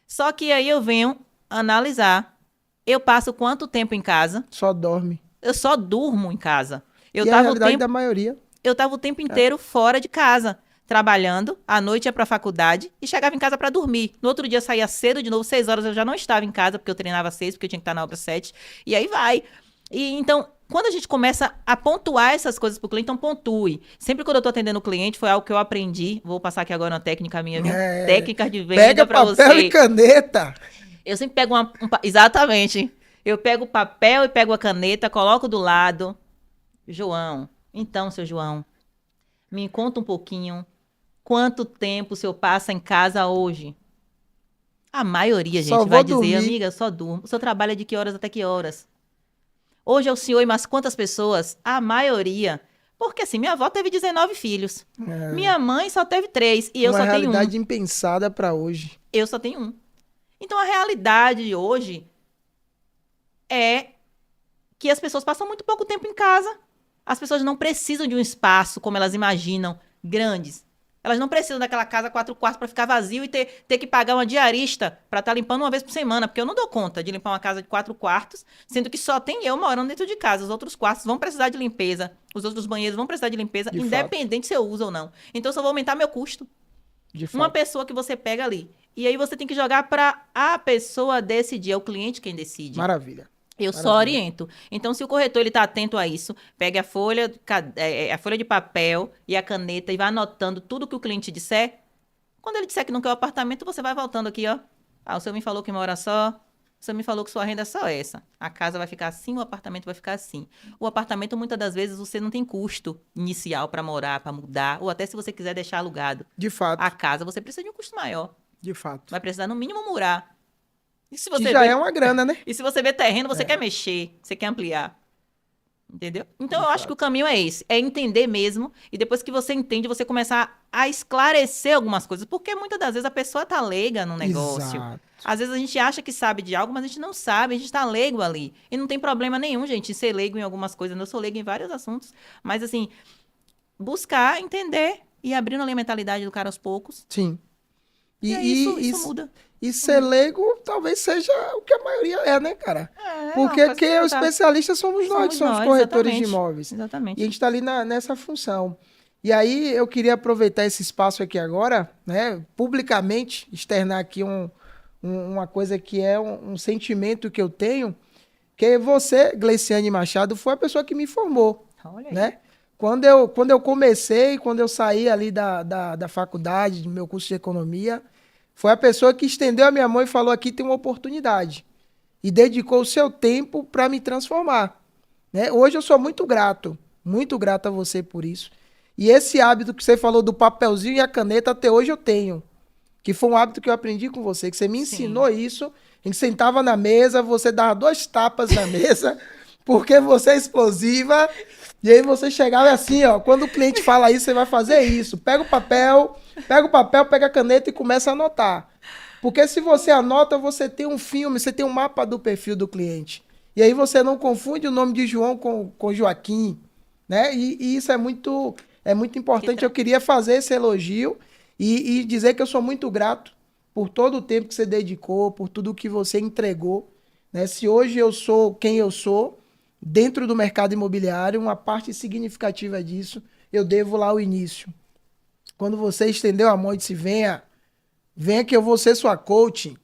Só que aí eu venho analisar. Eu passo quanto tempo em casa? Só dorme. Eu só durmo em casa. Eu E é a tava o realidade tempo, da maioria. eu tava o tempo inteiro fora de casa, trabalhando. À noite ia pra faculdade e chegava em casa para dormir. No outro dia saía cedo de novo, 6 horas eu já não estava em casa, porque eu treinava 6, porque eu tinha que estar na obra 7. E aí vai. E então, quando a gente começa a pontuar essas coisas pro cliente, então pontue. Sempre quando eu tô atendendo o cliente, foi algo que eu aprendi. Vou passar aqui agora uma técnica minha, viu? É. Técnica de Pega venda pra papel você. e caneta. Eu sempre pego exatamente. Eu pego o papel e pego a caneta, coloco do lado. João, então, seu João, me conta um pouquinho quanto tempo o senhor passa em casa hoje? A maioria, Só gente, vou vai dizer, dormir. amiga, eu só durmo. O senhor trabalha de que horas até que horas? Hoje é o senhor e mais quantas pessoas? A maioria. Porque assim, minha avó teve 19 filhos. É. Minha mãe só teve 3 e eu Uma só tenho um. realidade impensada pra hoje. Eu só tenho um. Então a realidade de hoje é que as pessoas passam muito pouco tempo em casa. As pessoas não precisam de um espaço, como elas imaginam, grandes. Elas não precisam daquela casa 4 quartos para ficar vazio e ter que pagar uma diarista para estar limpando uma vez por semana, porque eu não dou conta de limpar uma casa de 4 quartos, sendo que só tem eu morando dentro de casa. Os outros quartos vão precisar de limpeza, os outros banheiros vão precisar de limpeza, De independente se eu uso ou não. Então eu só vou aumentar meu custo. De Uma fato. pessoa que você pega ali. E aí você tem que jogar para a pessoa decidir, é o cliente quem decide. Maravilha. Eu só oriento. Então, se o corretor ele tá atento a isso, pegue a folha de papel e a caneta e vai anotando tudo que o cliente disser. Quando ele disser que não quer o apartamento, você vai voltando aqui, ó. Ah, o senhor me falou que mora só. O senhor me falou que sua renda é só essa. A casa vai ficar assim, o apartamento vai ficar assim. O apartamento, muitas das vezes, você não tem custo inicial para morar, para mudar, ou até se você quiser deixar alugado. De fato. A casa, você precisa de um custo maior. De fato. Vai precisar, no mínimo, murar. E se Que você já vê- é uma grana, né? e se você vê terreno, você quer mexer, você quer ampliar. Entendeu? Então, eu acho que o caminho é esse. É entender mesmo. E depois que você entende, você começar a esclarecer algumas coisas. Porque muitas das vezes a pessoa tá leiga no negócio. Exato. Às vezes a gente acha que sabe de algo, mas a gente não sabe. A gente tá leigo ali. E não tem problema nenhum, gente, em ser leigo em algumas coisas. Eu sou leigo em vários assuntos. Mas, assim, buscar, entender e abrindo ali a mentalidade do cara aos poucos. Sim. E aí isso muda. E ser leigo talvez seja o que a maioria é, né, cara? É, Porque uma coisa quem é o que tá- especialista somos nós, que somos corretores de exatamente. imóveis. Exatamente. E a gente está ali nessa função. E aí eu queria aproveitar esse espaço aqui agora, né, publicamente, externar aqui uma coisa que é um sentimento que eu tenho, que você, Gleiciane Machado, foi a pessoa que me formou, Olha aí. né? Quando eu comecei, quando eu saí ali da faculdade, do meu curso de economia, foi a pessoa que estendeu a minha mão e falou: aqui tem uma oportunidade. E dedicou o seu tempo para me transformar, né? Hoje eu sou muito grato a você por isso. E esse hábito que você falou do papelzinho e a caneta, até hoje eu tenho. Que foi um hábito que eu aprendi com você, que você me ensinou isso. A gente sentava na mesa, você dava 2 tapas na mesa, porque você é explosiva. E aí você chegava assim, ó, quando o cliente fala isso, você vai fazer isso. Pega o papel, pega a caneta e começa a anotar. Porque se você anota, você tem um filme, você tem um mapa do perfil do cliente. E aí você não confunde o nome de João com Joaquim, né? E isso é muito importante. Eu queria fazer esse elogio e dizer que eu sou muito grato por todo o tempo que você dedicou, por tudo que você entregou, né? Se hoje eu sou quem eu sou, dentro do mercado imobiliário, uma parte significativa disso, eu devo lá ao início. Quando você estendeu a mão e disse: venha que eu vou ser sua coach.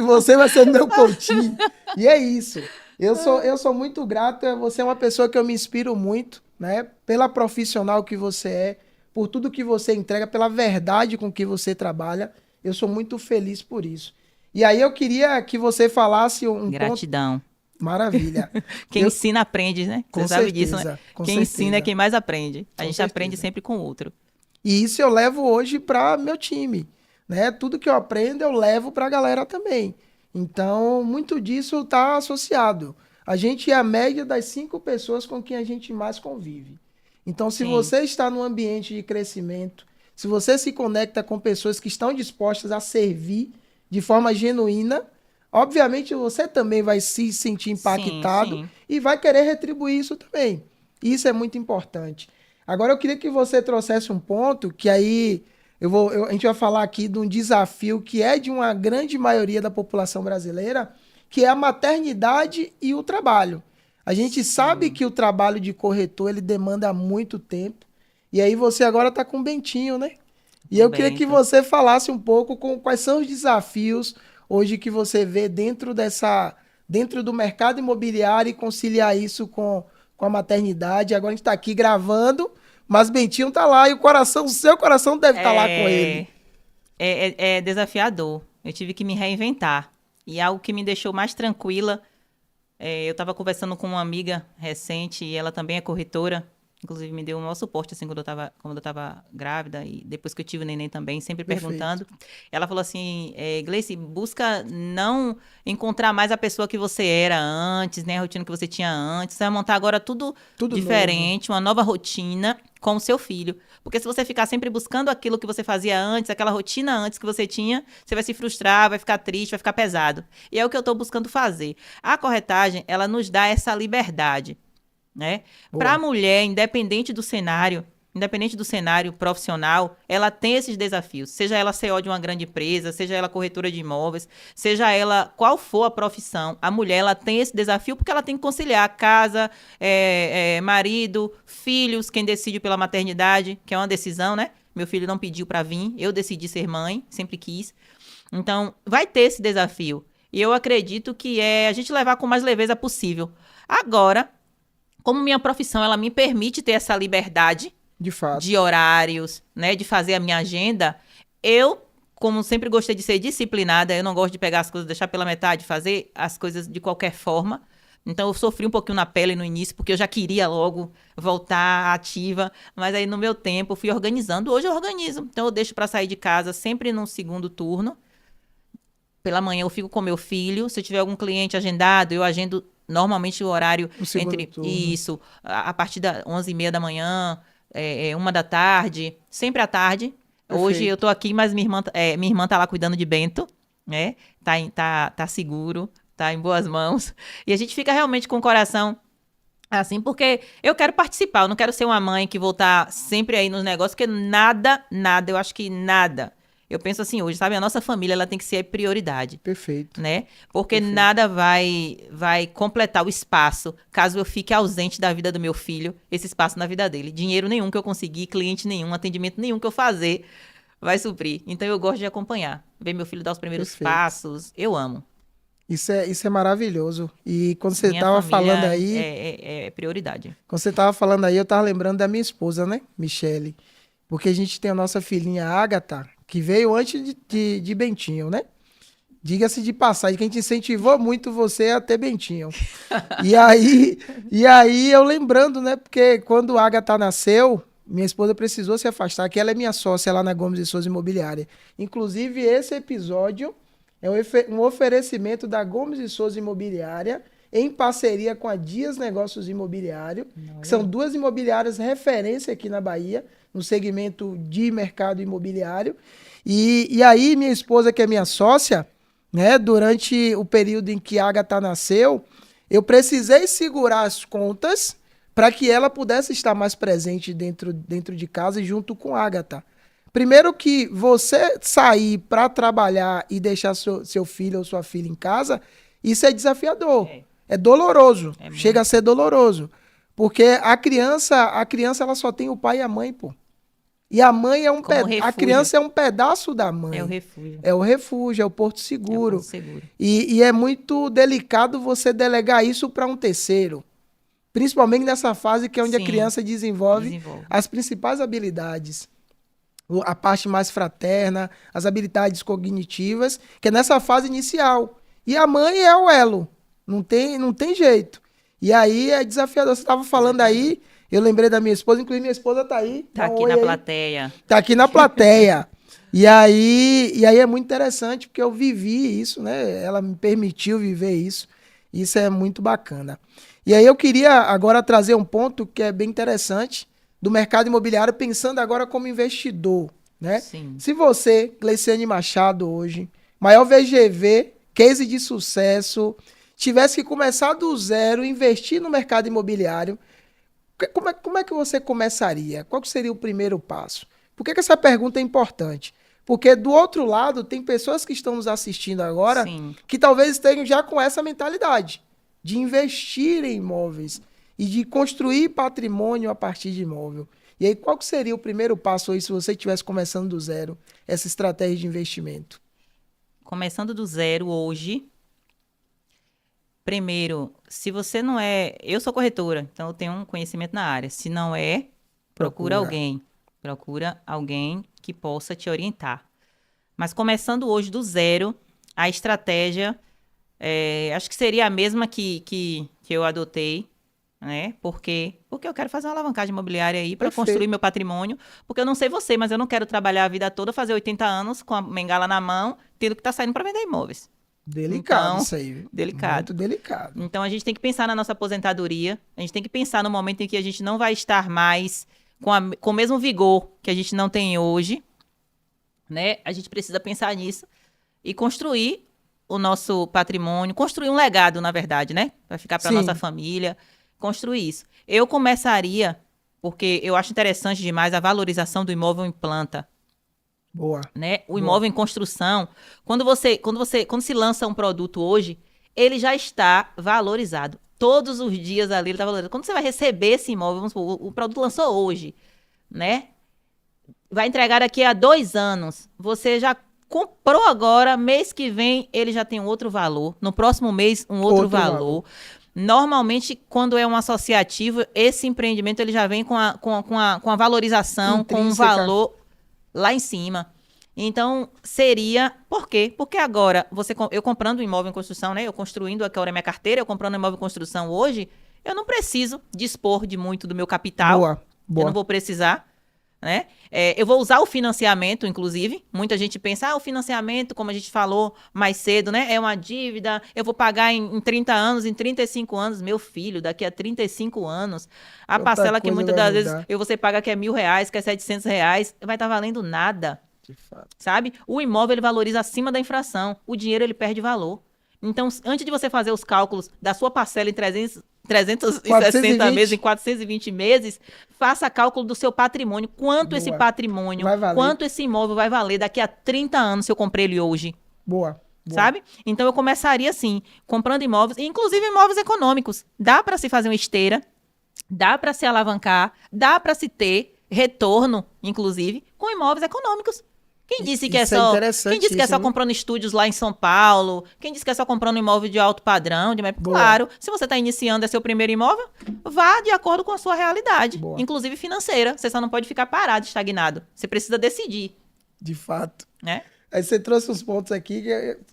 Você vai ser meu coaching. E é isso. Eu sou muito grato. Você é uma pessoa que eu me inspiro muito, né? Pela profissional que você é, por tudo que você entrega, pela verdade com que você trabalha. Eu sou muito feliz por isso. E aí eu queria que você falasse um Gratidão. ponto... Maravilha. Quem ensina, aprende, né? Com Você sabe certeza, disso, né? com Quem certeza. ensina é quem mais aprende. A Com gente certeza. aprende sempre com o outro. E isso eu levo hoje para meu time, né? Tudo que eu aprendo eu levo para a galera também. Então, muito disso está associado. A gente é a média das 5 pessoas com quem a gente mais convive. Então, se Sim. você está num ambiente de crescimento, se você se conecta com pessoas que estão dispostas a servir de forma genuína, obviamente você também vai se sentir impactado sim. e vai querer retribuir isso também. Isso é muito importante. Agora eu queria que você trouxesse um ponto que aí a gente vai falar aqui de um desafio que é de uma grande maioria da população brasileira, que é a maternidade e o trabalho. A gente sabe que o trabalho de corretor ele demanda muito tempo. E aí você agora está com o Bentinho, né? E eu queria que você falasse um pouco com quais são os desafios hoje que você vê dentro do mercado imobiliário e conciliar isso com a maternidade. Agora a gente está aqui gravando, mas Bentinho tá lá e o seu coração deve estar lá com ele. É desafiador. Eu tive que me reinventar. E algo que me deixou mais tranquila, eu estava conversando com uma amiga recente, e ela também é corretora. Inclusive, me deu um maior suporte, assim, quando eu tava grávida, e depois que eu tive o neném também, sempre perguntando. Ela falou assim, Gleice, busca não encontrar mais a pessoa que você era antes, né? A rotina que você tinha antes. Você vai montar agora tudo diferente, novo. Uma nova rotina com o seu filho. Porque se você ficar sempre buscando aquilo que você fazia antes, aquela rotina antes que você tinha, você vai se frustrar, vai ficar triste, vai ficar pesado. E é o que eu estou buscando fazer. A corretagem, ela nos dá essa liberdade. Né? Para a mulher, independente do cenário profissional, ela tem esses desafios. Seja ela CEO de uma grande empresa, seja ela corretora de imóveis, seja ela qual for a profissão, a mulher ela tem esse desafio porque ela tem que conciliar casa, marido, filhos, quem decide pela maternidade, que é uma decisão, né? Meu filho não pediu para vir, eu decidi ser mãe, sempre quis. Então, vai ter esse desafio. E eu acredito que é a gente levar com mais leveza possível. Agora, como minha profissão, ela me permite ter essa liberdade de fato, de horários, né, de fazer a minha agenda, eu, como sempre gostei de ser disciplinada, eu não gosto de pegar as coisas, deixar pela metade, fazer as coisas de qualquer forma. Então, eu sofri um pouquinho na pele no início, porque eu já queria logo voltar ativa, mas aí no meu tempo eu fui organizando. Hoje eu organizo, então eu deixo para sair de casa sempre no segundo turno. Pela manhã eu fico com meu filho, se tiver algum cliente agendado, eu agendo normalmente o horário entre isso, a partir das 11h30 da manhã, 1h da tarde, sempre à tarde. Perfeito. Hoje eu tô aqui, mas minha irmã tá lá cuidando de Bento, né? Tá seguro, tá em boas mãos. E a gente fica realmente com o coração assim, porque eu quero participar, eu não quero ser uma mãe que vou estar sempre aí nos negócios, porque nada, eu acho que nada. Eu penso assim hoje, sabe? A nossa família, ela tem que ser a prioridade. Perfeito. Né? Porque nada vai completar o espaço, caso eu fique ausente da vida do meu filho, esse espaço na vida dele. Dinheiro nenhum que eu conseguir, cliente nenhum, atendimento nenhum que eu fazer vai suprir. Então, eu gosto de acompanhar. Ver meu filho dar os primeiros passos, eu amo. Isso é maravilhoso. E quando você estava falando aí... É prioridade. Quando você estava falando aí, eu estava lembrando da minha esposa, né? Michele. Porque a gente tem a nossa filhinha Ágata, que veio antes de Bentinho, né? Diga-se de passagem, que a gente incentivou muito você a ter Bentinho. E aí eu lembrando, né? Porque quando a Agatha nasceu, minha esposa precisou se afastar, que ela é minha sócia lá na Gomes e Souza Imobiliária. Inclusive, esse episódio é um oferecimento da Gomes e Souza Imobiliária, em parceria com a Dias Negócios Imobiliário, que são duas imobiliárias referência aqui na Bahia, no segmento de mercado imobiliário. E aí, minha esposa, que é minha sócia, né, durante o período em que a Agatha nasceu, eu precisei segurar as contas para que ela pudesse estar mais presente dentro de casa e junto com a Agatha. Primeiro que você sair para trabalhar e deixar seu filho ou sua filha em casa, isso é desafiador. É doloroso. Chega a ser doloroso. Porque a criança ela só tem o pai e a mãe, pô. E a mãe a criança é um pedaço da mãe. É o refúgio. É o refúgio, é o porto seguro. E é muito delicado você delegar isso para um terceiro. Principalmente nessa fase que é onde a criança desenvolve as principais habilidades. A parte mais fraterna, as habilidades cognitivas, que é nessa fase inicial. E a mãe é o elo. Não tem jeito. E aí é desafiador. Você estava falando aí, eu lembrei da minha esposa, inclusive minha esposa tá aí. Tá aqui na plateia. Tá aqui na plateia. E aí é muito interessante, porque eu vivi isso, né? Ela me permitiu viver isso. Isso é muito bacana. E aí eu queria agora trazer um ponto que é bem interessante do mercado imobiliário, pensando agora como investidor, né? Sim. Se você, Gleiciane Machado, hoje, maior VGV, case de sucesso, tivesse que começar do zero, investir no mercado imobiliário, Como é que você começaria? Qual que seria o primeiro passo? Por que essa pergunta é importante? Porque do outro lado, tem pessoas que estão nos assistindo agora Sim. que talvez estejam já com essa mentalidade de investir em imóveis e de construir patrimônio a partir de imóvel. E aí, qual que seria o primeiro passo aí, se você estivesse começando do zero, essa estratégia de investimento? Começando do zero hoje, primeiro, se você não é... Eu sou corretora, então eu tenho um conhecimento na área. Se não é, procura alguém. Procura alguém que possa te orientar. Mas começando hoje do zero, a estratégia, acho que seria a mesma que eu adotei, né? Porque eu quero fazer uma alavancagem imobiliária aí para construir meu patrimônio. Porque eu não sei você, mas eu não quero trabalhar a vida toda, fazer 80 anos com a bengala na mão, tendo que estar saindo para vender imóveis. Delicado Então, isso aí. delicado. Muito delicado. Então, a gente tem que pensar na nossa aposentadoria. A gente tem que pensar no momento em que a gente não vai estar mais com o mesmo vigor que a gente não tem hoje, né? A gente precisa pensar nisso e construir o nosso patrimônio, construir um legado, na verdade, né? Vai ficar para nossa família, construir isso. Eu começaria, porque eu acho interessante demais a valorização do imóvel em planta. Boa. Né? O imóvel em construção, quando se lança um produto hoje, ele já está valorizado. Todos os dias ali ele está valorizado. Quando você vai receber esse imóvel, vamos supor, o produto lançou hoje, né? Vai entregar daqui a 2 anos. Você já comprou agora, mês que vem ele já tem um outro valor. No próximo mês, um outro valor. Normalmente, quando é um associativo, esse empreendimento ele já vem com a valorização, intrínseca, com um valor lá em cima. Então, seria... Por quê? Porque agora, eu comprando um imóvel em construção, né? Eu construindo agora a minha carteira, eu comprando um imóvel em construção hoje, eu não preciso dispor de muito do meu capital. Boa. Eu não vou precisar, né? Eu vou usar o financiamento, inclusive. Muita gente pensa, o financiamento, como a gente falou mais cedo, né? É uma dívida, eu vou pagar em 30 anos, em 35 anos. Meu filho, daqui a 35 anos, a parcela que muitas das vezes você paga que é R$1.000, que é R$700, vai estar valendo nada. De fato. Sabe? O imóvel ele valoriza acima da inflação. O dinheiro ele perde valor. Então, antes de você fazer os cálculos da sua parcela em 360 meses, em 420 meses, faça cálculo do seu patrimônio. Quanto esse patrimônio, quanto esse imóvel vai valer daqui a 30 anos se eu comprei ele hoje. Boa. Sabe? Então, eu começaria assim, comprando imóveis, inclusive imóveis econômicos. Dá para se fazer uma esteira, dá para se alavancar, dá para se ter retorno, inclusive, com imóveis econômicos. Quem disse que é só comprando estúdios lá em São Paulo? Quem disse que é só comprando imóvel de alto padrão? Claro, se você está iniciando, é seu primeiro imóvel, vá de acordo com a sua realidade, inclusive financeira. Você só não pode ficar parado, estagnado. Você precisa decidir. De fato. Né? Aí você trouxe uns pontos aqui,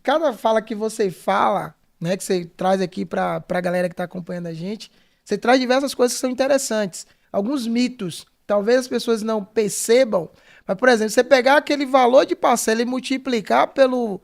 cada fala que você fala, né, que você traz aqui para a galera que está acompanhando a gente, você traz diversas coisas que são interessantes. Alguns mitos, talvez as pessoas não percebam. Mas, por exemplo, você pegar aquele valor de parcela e multiplicar pelo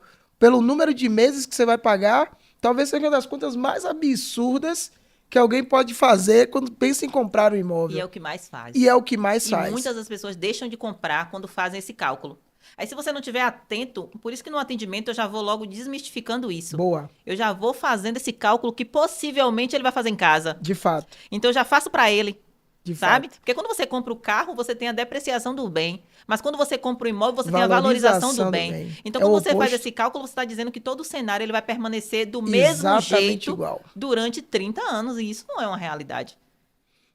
número de meses que você vai pagar, talvez seja uma das contas mais absurdas que alguém pode fazer quando pensa em comprar um imóvel. E é o que mais faz. E muitas das pessoas deixam de comprar quando fazem esse cálculo. Aí, se você não estiver atento, por isso que no atendimento eu já vou logo desmistificando isso. Boa. Eu já vou fazendo esse cálculo que possivelmente ele vai fazer em casa. De fato. Então, eu já faço para ele. Sabe? Fato. Porque quando você compra o carro, você tem a depreciação do bem. Mas quando você compra o imóvel, você tem a valorização do bem. Então, quando você faz esse cálculo, você está dizendo que todo o cenário ele vai permanecer do mesmo jeito igual durante 30 anos. E isso não é uma realidade.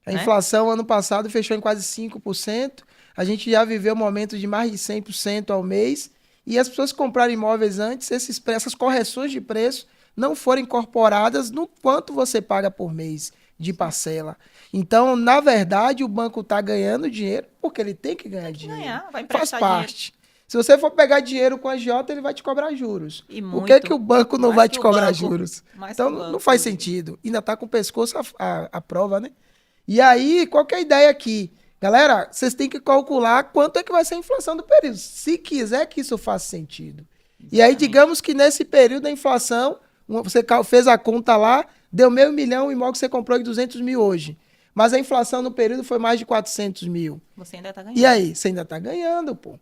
A inflação ano passado fechou em quase 5%. A gente já viveu momentos de mais de 100% ao mês. E as pessoas que compraram imóveis antes, essas correções de preço não foram incorporadas no quanto você paga por mês de parcela. Então, na verdade, o banco está ganhando dinheiro porque ele tem que ganhar dinheiro. Vai emprestar faz parte. Dinheiro. Se você for pegar dinheiro com a agiota, ele vai te cobrar juros. Por que o banco não vai te cobrar juros? Então, não faz sentido. Ainda está com o pescoço a prova, né? E aí, qual que é a ideia aqui? Galera, vocês têm que calcular quanto é que vai ser a inflação do período, se quiser que isso faça sentido. Exatamente. E aí, digamos que nesse período da inflação, você fez a conta lá, deu R$500 mil, o imóvel que você comprou de 200 mil hoje. Mas a inflação no período foi mais de 400 mil. Você ainda tá ganhando. E aí? Você ainda tá ganhando, pô.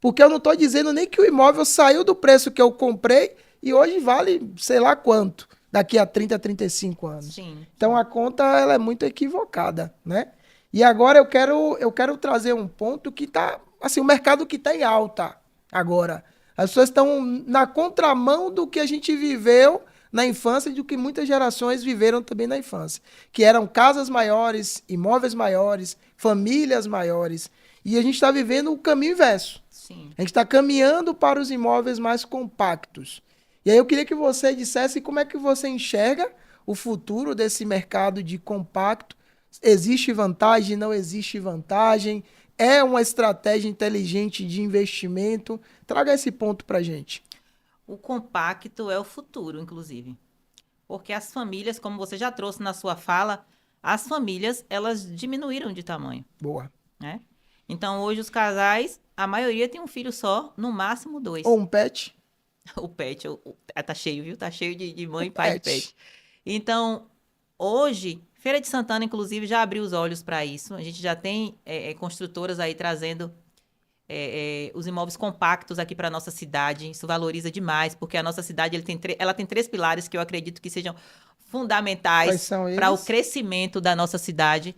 Porque eu não tô dizendo nem que o imóvel saiu do preço que eu comprei e hoje vale sei lá quanto, daqui a 30, 35 anos. Sim. Então a conta ela é muito equivocada, né? E agora eu quero trazer um ponto que tá, assim, o mercado que tá em alta agora. As pessoas estão na contramão do que a gente viveu na infância e do que muitas gerações viveram também na infância, que eram casas maiores, imóveis maiores, famílias maiores. E a gente está vivendo o caminho inverso. Sim. A gente está caminhando para os imóveis mais compactos. E aí eu queria que você dissesse como é que você enxerga o futuro desse mercado de compacto. Existe vantagem, não existe vantagem? É uma estratégia inteligente de investimento? Traga esse ponto para gente. O compacto é o futuro, inclusive. Porque as famílias, como você já trouxe na sua fala, as famílias, elas diminuíram de tamanho, Boa. né? Então, hoje, os casais, a maioria tem um filho só, no máximo 2. Ou um pet? O pet, tá cheio, viu? Tá cheio de mãe Um e pai de pet. pet. Então, hoje, Feira de Santana, inclusive, já abriu os olhos para isso. A gente já tem construtoras aí trazendo os imóveis compactos aqui para a nossa cidade. Isso valoriza demais, porque a nossa cidade ela tem 3 pilares que eu acredito que sejam Quais fundamentais são para o eles? crescimento da nossa cidade,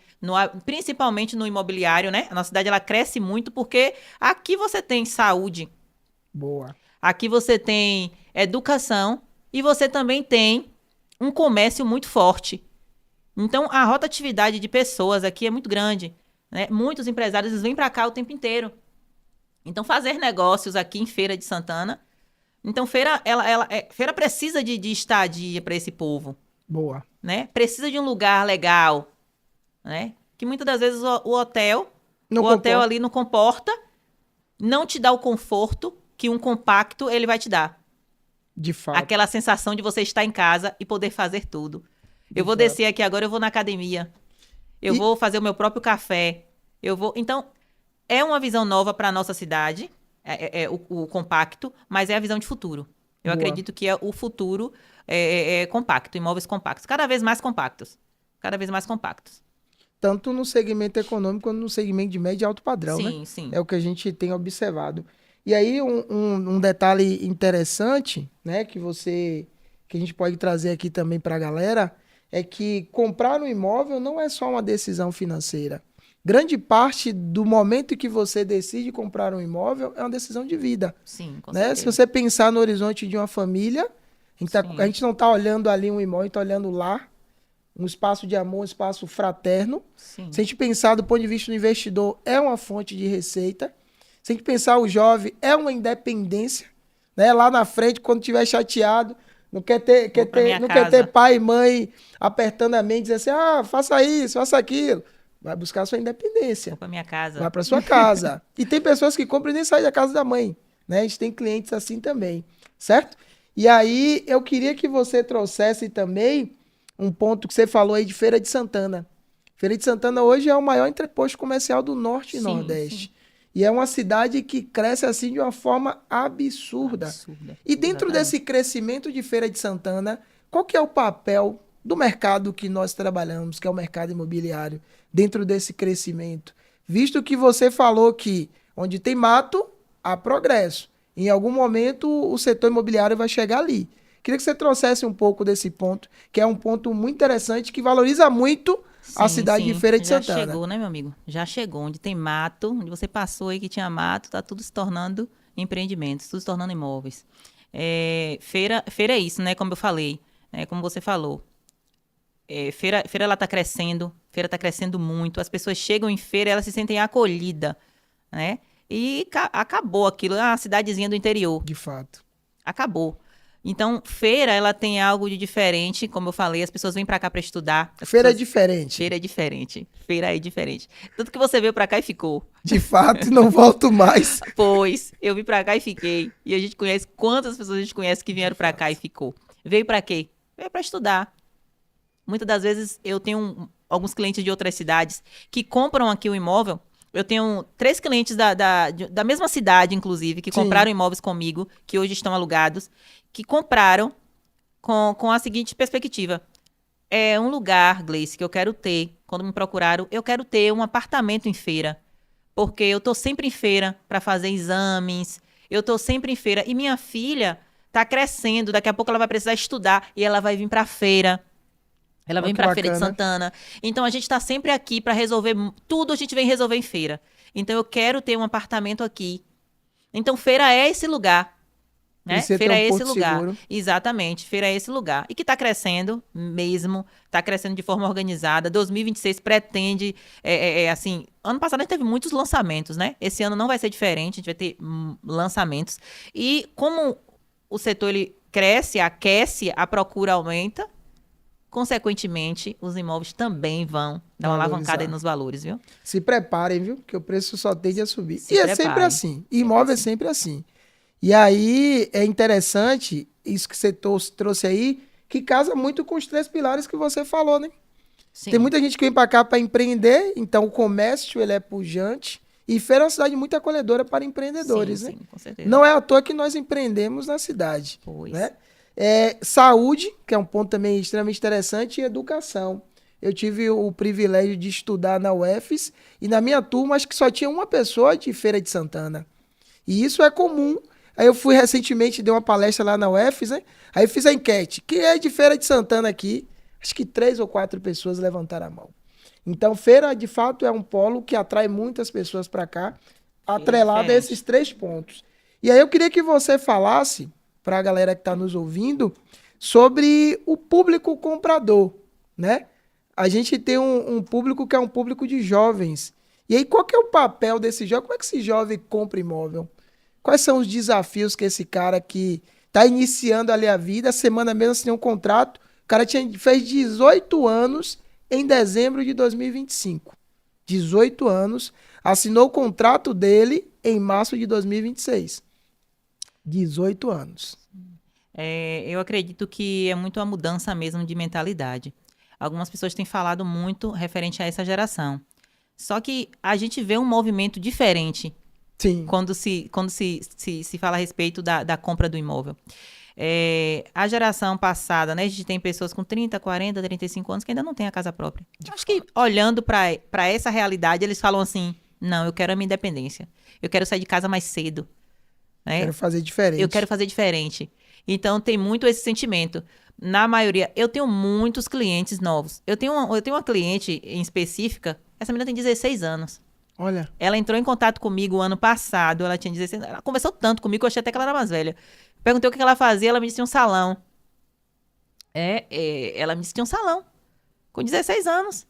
principalmente no imobiliário, né? A nossa cidade ela cresce muito porque aqui você tem saúde, Boa. aqui você tem educação e você também tem um comércio muito forte. Então, a rotatividade de pessoas aqui é muito grande, né? Muitos empresários eles vêm para cá o tempo inteiro. Então, fazer negócios aqui em Feira de Santana. Então, Feira precisa de estadia para esse povo, Boa. né? Precisa de um lugar legal, né? Que muitas das vezes o hotel, Não o hotel comporta. ali não comporta, não te dá o conforto que um compacto ele vai te dar. De fato. Aquela sensação de você estar em casa e poder fazer tudo. Eu vou fato. descer aqui agora, eu vou na academia. Eu E- vou fazer o meu próprio café. Então, é uma visão nova para a nossa cidade, o compacto, mas é a visão de futuro. Eu Boa. acredito que o futuro é compacto, imóveis compactos. Cada vez mais compactos. Cada vez mais compactos. Tanto no segmento econômico quanto no segmento de médio e alto padrão, né? Sim, sim. É o que a gente tem observado. E aí, um detalhe interessante, né, que a gente pode trazer aqui também para a galera, é que comprar um imóvel não é só uma decisão financeira. Grande parte do momento que você decide comprar um imóvel é uma decisão de vida, Sim, com né? Se certeza. você pensar no horizonte de uma família, Sim. a gente não está olhando ali um imóvel, a gente está olhando lá, um espaço de amor, um espaço fraterno. Sim. Se a gente pensar do ponto de vista do investidor, é uma fonte de receita. Se a gente pensar o jovem, é uma independência, né? Lá na frente, quando estiver chateado, não quer ter, Vou pra minha não quer ter casa. pai e mãe apertando a mente, dizer assim, ah, faça isso, faça aquilo. Vai buscar sua independência. Vou pra minha casa. Vai para sua casa. E tem pessoas que compram e nem saem da casa da mãe, né? A gente tem clientes assim também, certo? E aí, eu queria que você trouxesse também um ponto que você falou aí de Feira de Santana. Feira de Santana hoje é o maior entreposto comercial do Norte e Sim, Nordeste. sim. E é uma cidade que cresce assim de uma forma absurda. Absurda. E dentro Exatamente. desse crescimento de Feira de Santana, qual que é o papel do mercado que nós trabalhamos, que é o mercado imobiliário, dentro desse crescimento? Visto que você falou que onde tem mato, há progresso. Em algum momento, o setor imobiliário vai chegar ali. Queria que você trouxesse um pouco desse ponto, que é um ponto muito interessante, que valoriza muito a Sim, cidade de sim. Feira de Já Santana. chegou, né, meu amigo? Já chegou. Onde tem mato, onde você passou aí que tinha mato, tá tudo se tornando empreendimentos, tudo se tornando imóveis. Feira é isso, né? Como eu falei, né? Como você falou. Feira ela tá crescendo, feira tá crescendo muito. As pessoas chegam em feira e elas se sentem acolhidas, né? E acabou aquilo, a cidadezinha do interior. De fato. Acabou. Então, feira, ela tem algo de diferente, como eu falei, as pessoas vêm pra cá pra estudar. Feira é diferente. Feira é diferente. Feira é diferente. Tanto que você veio pra cá e ficou. De fato, não volto mais. Pois, eu vim pra cá e fiquei. E a gente conhece quantas pessoas a gente conhece que vieram pra cá e ficou. Veio pra quê? Veio pra estudar. Muitas das vezes eu tenho alguns clientes de outras cidades que compram aqui o imóvel. Eu tenho 3 clientes da mesma cidade, inclusive, que Sim. compraram imóveis comigo, que hoje estão alugados, que compraram com a seguinte perspectiva. É um lugar, Gleice, que eu quero ter. Quando me procuraram, eu quero ter um apartamento em feira. Porque eu tô sempre em feira para fazer exames. Eu tô sempre em feira. E minha filha tá crescendo. Daqui a pouco ela vai precisar estudar e ela vai vir pra feira. Ela Ó, vem que para a Feira de bacana. Santana. Então, a gente está sempre aqui para resolver tudo, a gente vem resolver em feira. Então, eu quero ter um apartamento aqui. Então, feira é esse lugar, né? Precisa ter Feira um é esse porto lugar. seguro. Exatamente, feira é esse lugar. E que está crescendo mesmo, está crescendo de forma organizada. 2026 pretende, assim, ano passado a gente teve muitos lançamentos, né? Esse ano não vai ser diferente, a gente vai ter lançamentos. E como o setor ele cresce, aquece, a procura aumenta, consequentemente, os imóveis também vão dar uma alavancada aí Valorizar. nos valores, viu? Se preparem, viu? Que o preço só tende a subir. Se E é sempre preparem. assim. Sempre Imóvel é assim. sempre assim. E aí é interessante isso que você trouxe aí, que casa muito com os três pilares que você falou, né? Tem Sim, muita gente que vem para cá para empreender, então o comércio ele é pujante e Feira é uma cidade muito acolhedora para sim, empreendedores, né? sim, com certeza. Não é à toa que nós empreendemos na cidade, Pois. né? Saúde, que é um ponto também extremamente interessante, e educação. Eu tive o privilégio de estudar na UFES e na minha turma acho que só tinha uma pessoa de Feira de Santana. E isso é comum. Aí eu fui recentemente, dei uma palestra lá na UFES, né? Aí eu fiz a enquete. Quem é de Feira de Santana aqui? Acho que 3 ou 4 pessoas levantaram a mão. Então, feira, de fato, é um polo que atrai muitas pessoas para cá, Feira é atrelado a esses diferente. 3 pontos. E aí eu queria que você falasse, para a galera que está nos ouvindo, sobre o público comprador, né? A gente tem um público que é um público de jovens. E aí, qual que é o papel desse jovem? Como é que esse jovem compra imóvel? Quais são os desafios que esse cara que está iniciando ali a vida, a semana mesmo assinou um contrato, o cara fez 18 anos em dezembro de 2025. 18 anos, assinou o contrato dele em março de 2026. 18 anos. Eu acredito que é muito a mudança mesmo de mentalidade. Algumas pessoas têm falado muito referente a essa geração. Só que a gente vê um movimento diferente Sim. quando se fala a respeito da compra do imóvel. A geração passada, né? A gente tem pessoas com 30, 40, 35 anos que ainda não têm a casa própria. Acho que olhando para essa realidade, eles falam assim: não, eu quero a minha independência. Eu quero sair de casa mais cedo. Né? Quero fazer diferente. Eu quero fazer diferente. Então, tem muito esse sentimento. Na maioria, eu tenho muitos clientes novos. Eu tenho uma cliente em específica, essa menina tem 16 anos. Olha, Ela entrou em contato comigo o ano passado, ela tinha 16 anos. Ela conversou tanto comigo que eu achei até que ela era mais velha. Perguntei o que ela fazia, ela me disse que tinha um salão. Ela me disse que tinha um salão, com 16 anos.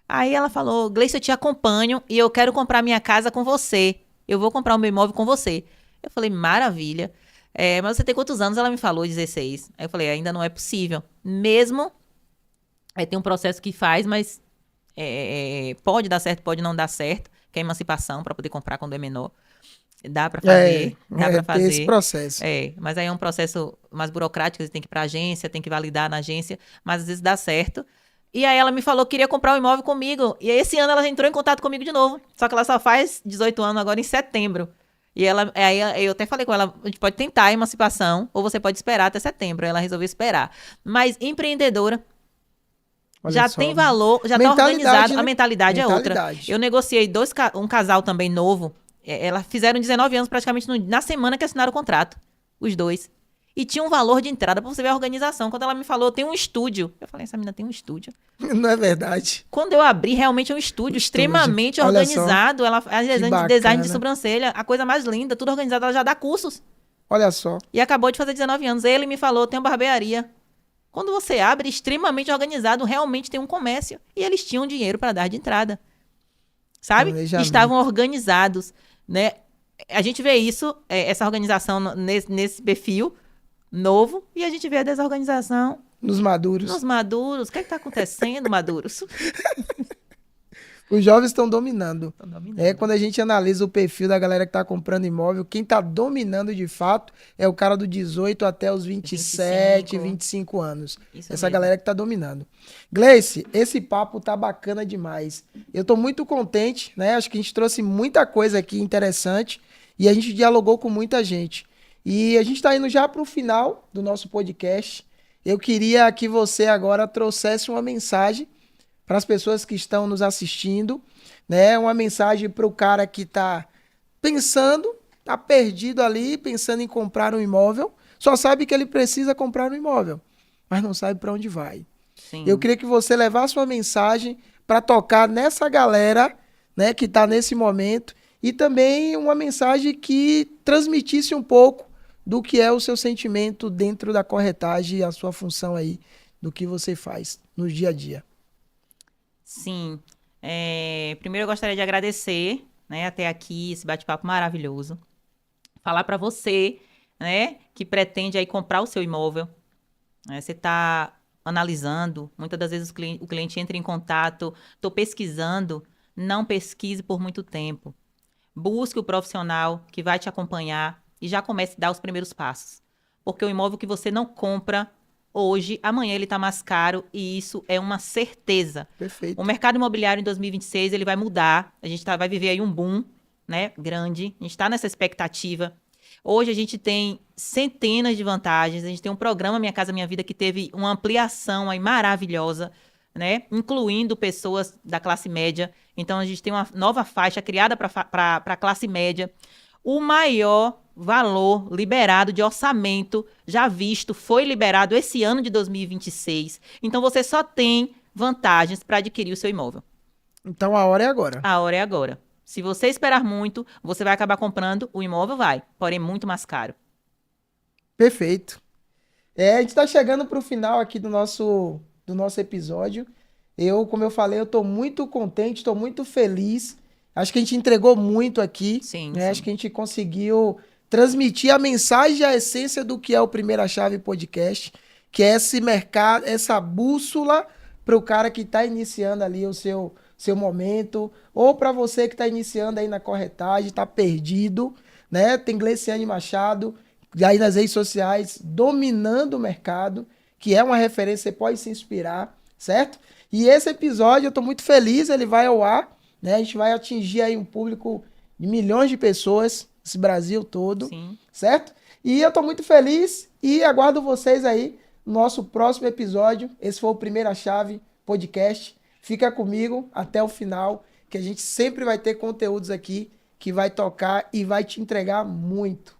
Aí ela falou: Gleice, eu te acompanho e eu quero comprar minha casa com você. Eu vou comprar o meu imóvel com você. Eu falei: maravilha. Mas você tem quantos anos? Ela me falou: 16. Aí eu falei: ainda não é possível. Mesmo, tem um processo que faz, mas pode dar certo, pode não dar certo, que é a emancipação para poder comprar quando é menor. Dá para fazer, dá para ter esse fazer. processo. Mas aí é um processo mais burocrático, você tem que ir para a agência, tem que validar na agência, mas às vezes dá certo. E aí ela me falou que queria comprar um imóvel comigo. E aí esse ano ela já entrou em contato comigo de novo. Só que ela só faz 18 anos agora em setembro. E aí eu até falei com ela: a gente pode tentar a emancipação, ou você pode esperar até setembro. Aí ela resolveu esperar. Mas empreendedora, Olha já só. tem valor, já está Mentalidade, organizado. né? A mentalidade é outra. Mentalidade. Eu negociei um casal também novo. Elas fizeram 19 anos praticamente na semana que assinaram o contrato. Os dois. E tinha um valor de entrada pra você ver a organização. Quando ela me falou: tem um estúdio. Eu falei: essa menina tem um estúdio. Não é verdade? Quando eu abri, realmente é um estúdio extremamente Olha só. organizado. Ela faz design bacana. de sobrancelha, a coisa mais linda, tudo organizado. Ela já dá cursos. Olha só. E acabou de fazer 19 anos. Ele me falou: tem uma barbearia. Quando você abre, extremamente organizado, realmente tem um comércio. E eles tinham dinheiro para dar de entrada. Sabe? Planejamento. Estavam organizados, né? A gente vê isso, essa organização nesse perfil novo, e a gente vê a desorganização Nos maduros. nos maduros. O que está acontecendo, maduros? Os jovens estão dominando. Estão dominando. Quando a gente analisa o perfil da galera que está comprando imóvel, quem está dominando de fato é o cara do 18 até os 27, 25 anos. Isso Essa mesmo. galera que está dominando. Gleice, esse papo tá bacana demais. Eu tô muito contente, né? Acho que a gente trouxe muita coisa aqui interessante e a gente dialogou com muita gente. E a gente está indo já para o final do nosso podcast. Eu queria que você agora trouxesse uma mensagem para as pessoas que estão nos assistindo, né? Uma mensagem para o cara que está pensando, está perdido ali, pensando em comprar um imóvel, só sabe que ele precisa comprar um imóvel, mas não sabe para onde vai. Sim. Eu queria que você levasse uma mensagem para tocar nessa galera, né, que está nesse momento, e também uma mensagem que transmitisse um pouco do que é o seu sentimento dentro da corretagem e a sua função aí, do que você faz no dia a dia. Sim. Primeiro eu gostaria de agradecer, né, até aqui, esse bate-papo maravilhoso. Falar para você, né, que pretende aí comprar o seu imóvel. Você está analisando, muitas das vezes o cliente entra em contato, estou pesquisando, não pesquise por muito tempo. Busque o profissional que vai te acompanhar e já comece a dar os primeiros passos. Porque o imóvel que você não compra hoje, amanhã ele está mais caro e isso é uma certeza. Perfeito. O mercado imobiliário em 2026 ele vai mudar, a gente vai viver aí um boom, né, grande, a gente está nessa expectativa. Hoje a gente tem centenas de vantagens, a gente tem um programa Minha Casa Minha Vida que teve uma ampliação aí maravilhosa, né, incluindo pessoas da classe média. Então a gente tem uma nova faixa criada para a classe média. O maior valor liberado de orçamento já visto foi liberado esse ano de 2026. Então você só tem vantagens para adquirir o seu imóvel. Então a hora é agora. A hora é agora. Se você esperar muito, você vai acabar comprando, o imóvel vai, porém muito mais caro. Perfeito. A gente está chegando para o final aqui do nosso episódio. Como eu falei, eu estou muito contente, estou muito feliz. Acho que a gente entregou muito aqui. Sim, né? sim. Acho que a gente conseguiu transmitir a mensagem e a essência do que é o Primeira Chave Podcast, que é esse mercado, essa bússola para o cara que está iniciando ali o seu momento, ou para você que está iniciando aí na corretagem, está perdido, né? Tem Gleiciane Machado aí nas redes sociais, dominando o mercado, que é uma referência, você pode se inspirar, certo? E esse episódio eu tô muito feliz, ele vai ao ar, né? A gente vai atingir aí um público de milhões de pessoas, esse Brasil todo, Sim. certo? E eu tô muito feliz e aguardo vocês aí no nosso próximo episódio. Esse foi o Primeira Chave Podcast. Fica comigo até o final, que a gente sempre vai ter conteúdos aqui que vai tocar e vai te entregar muito.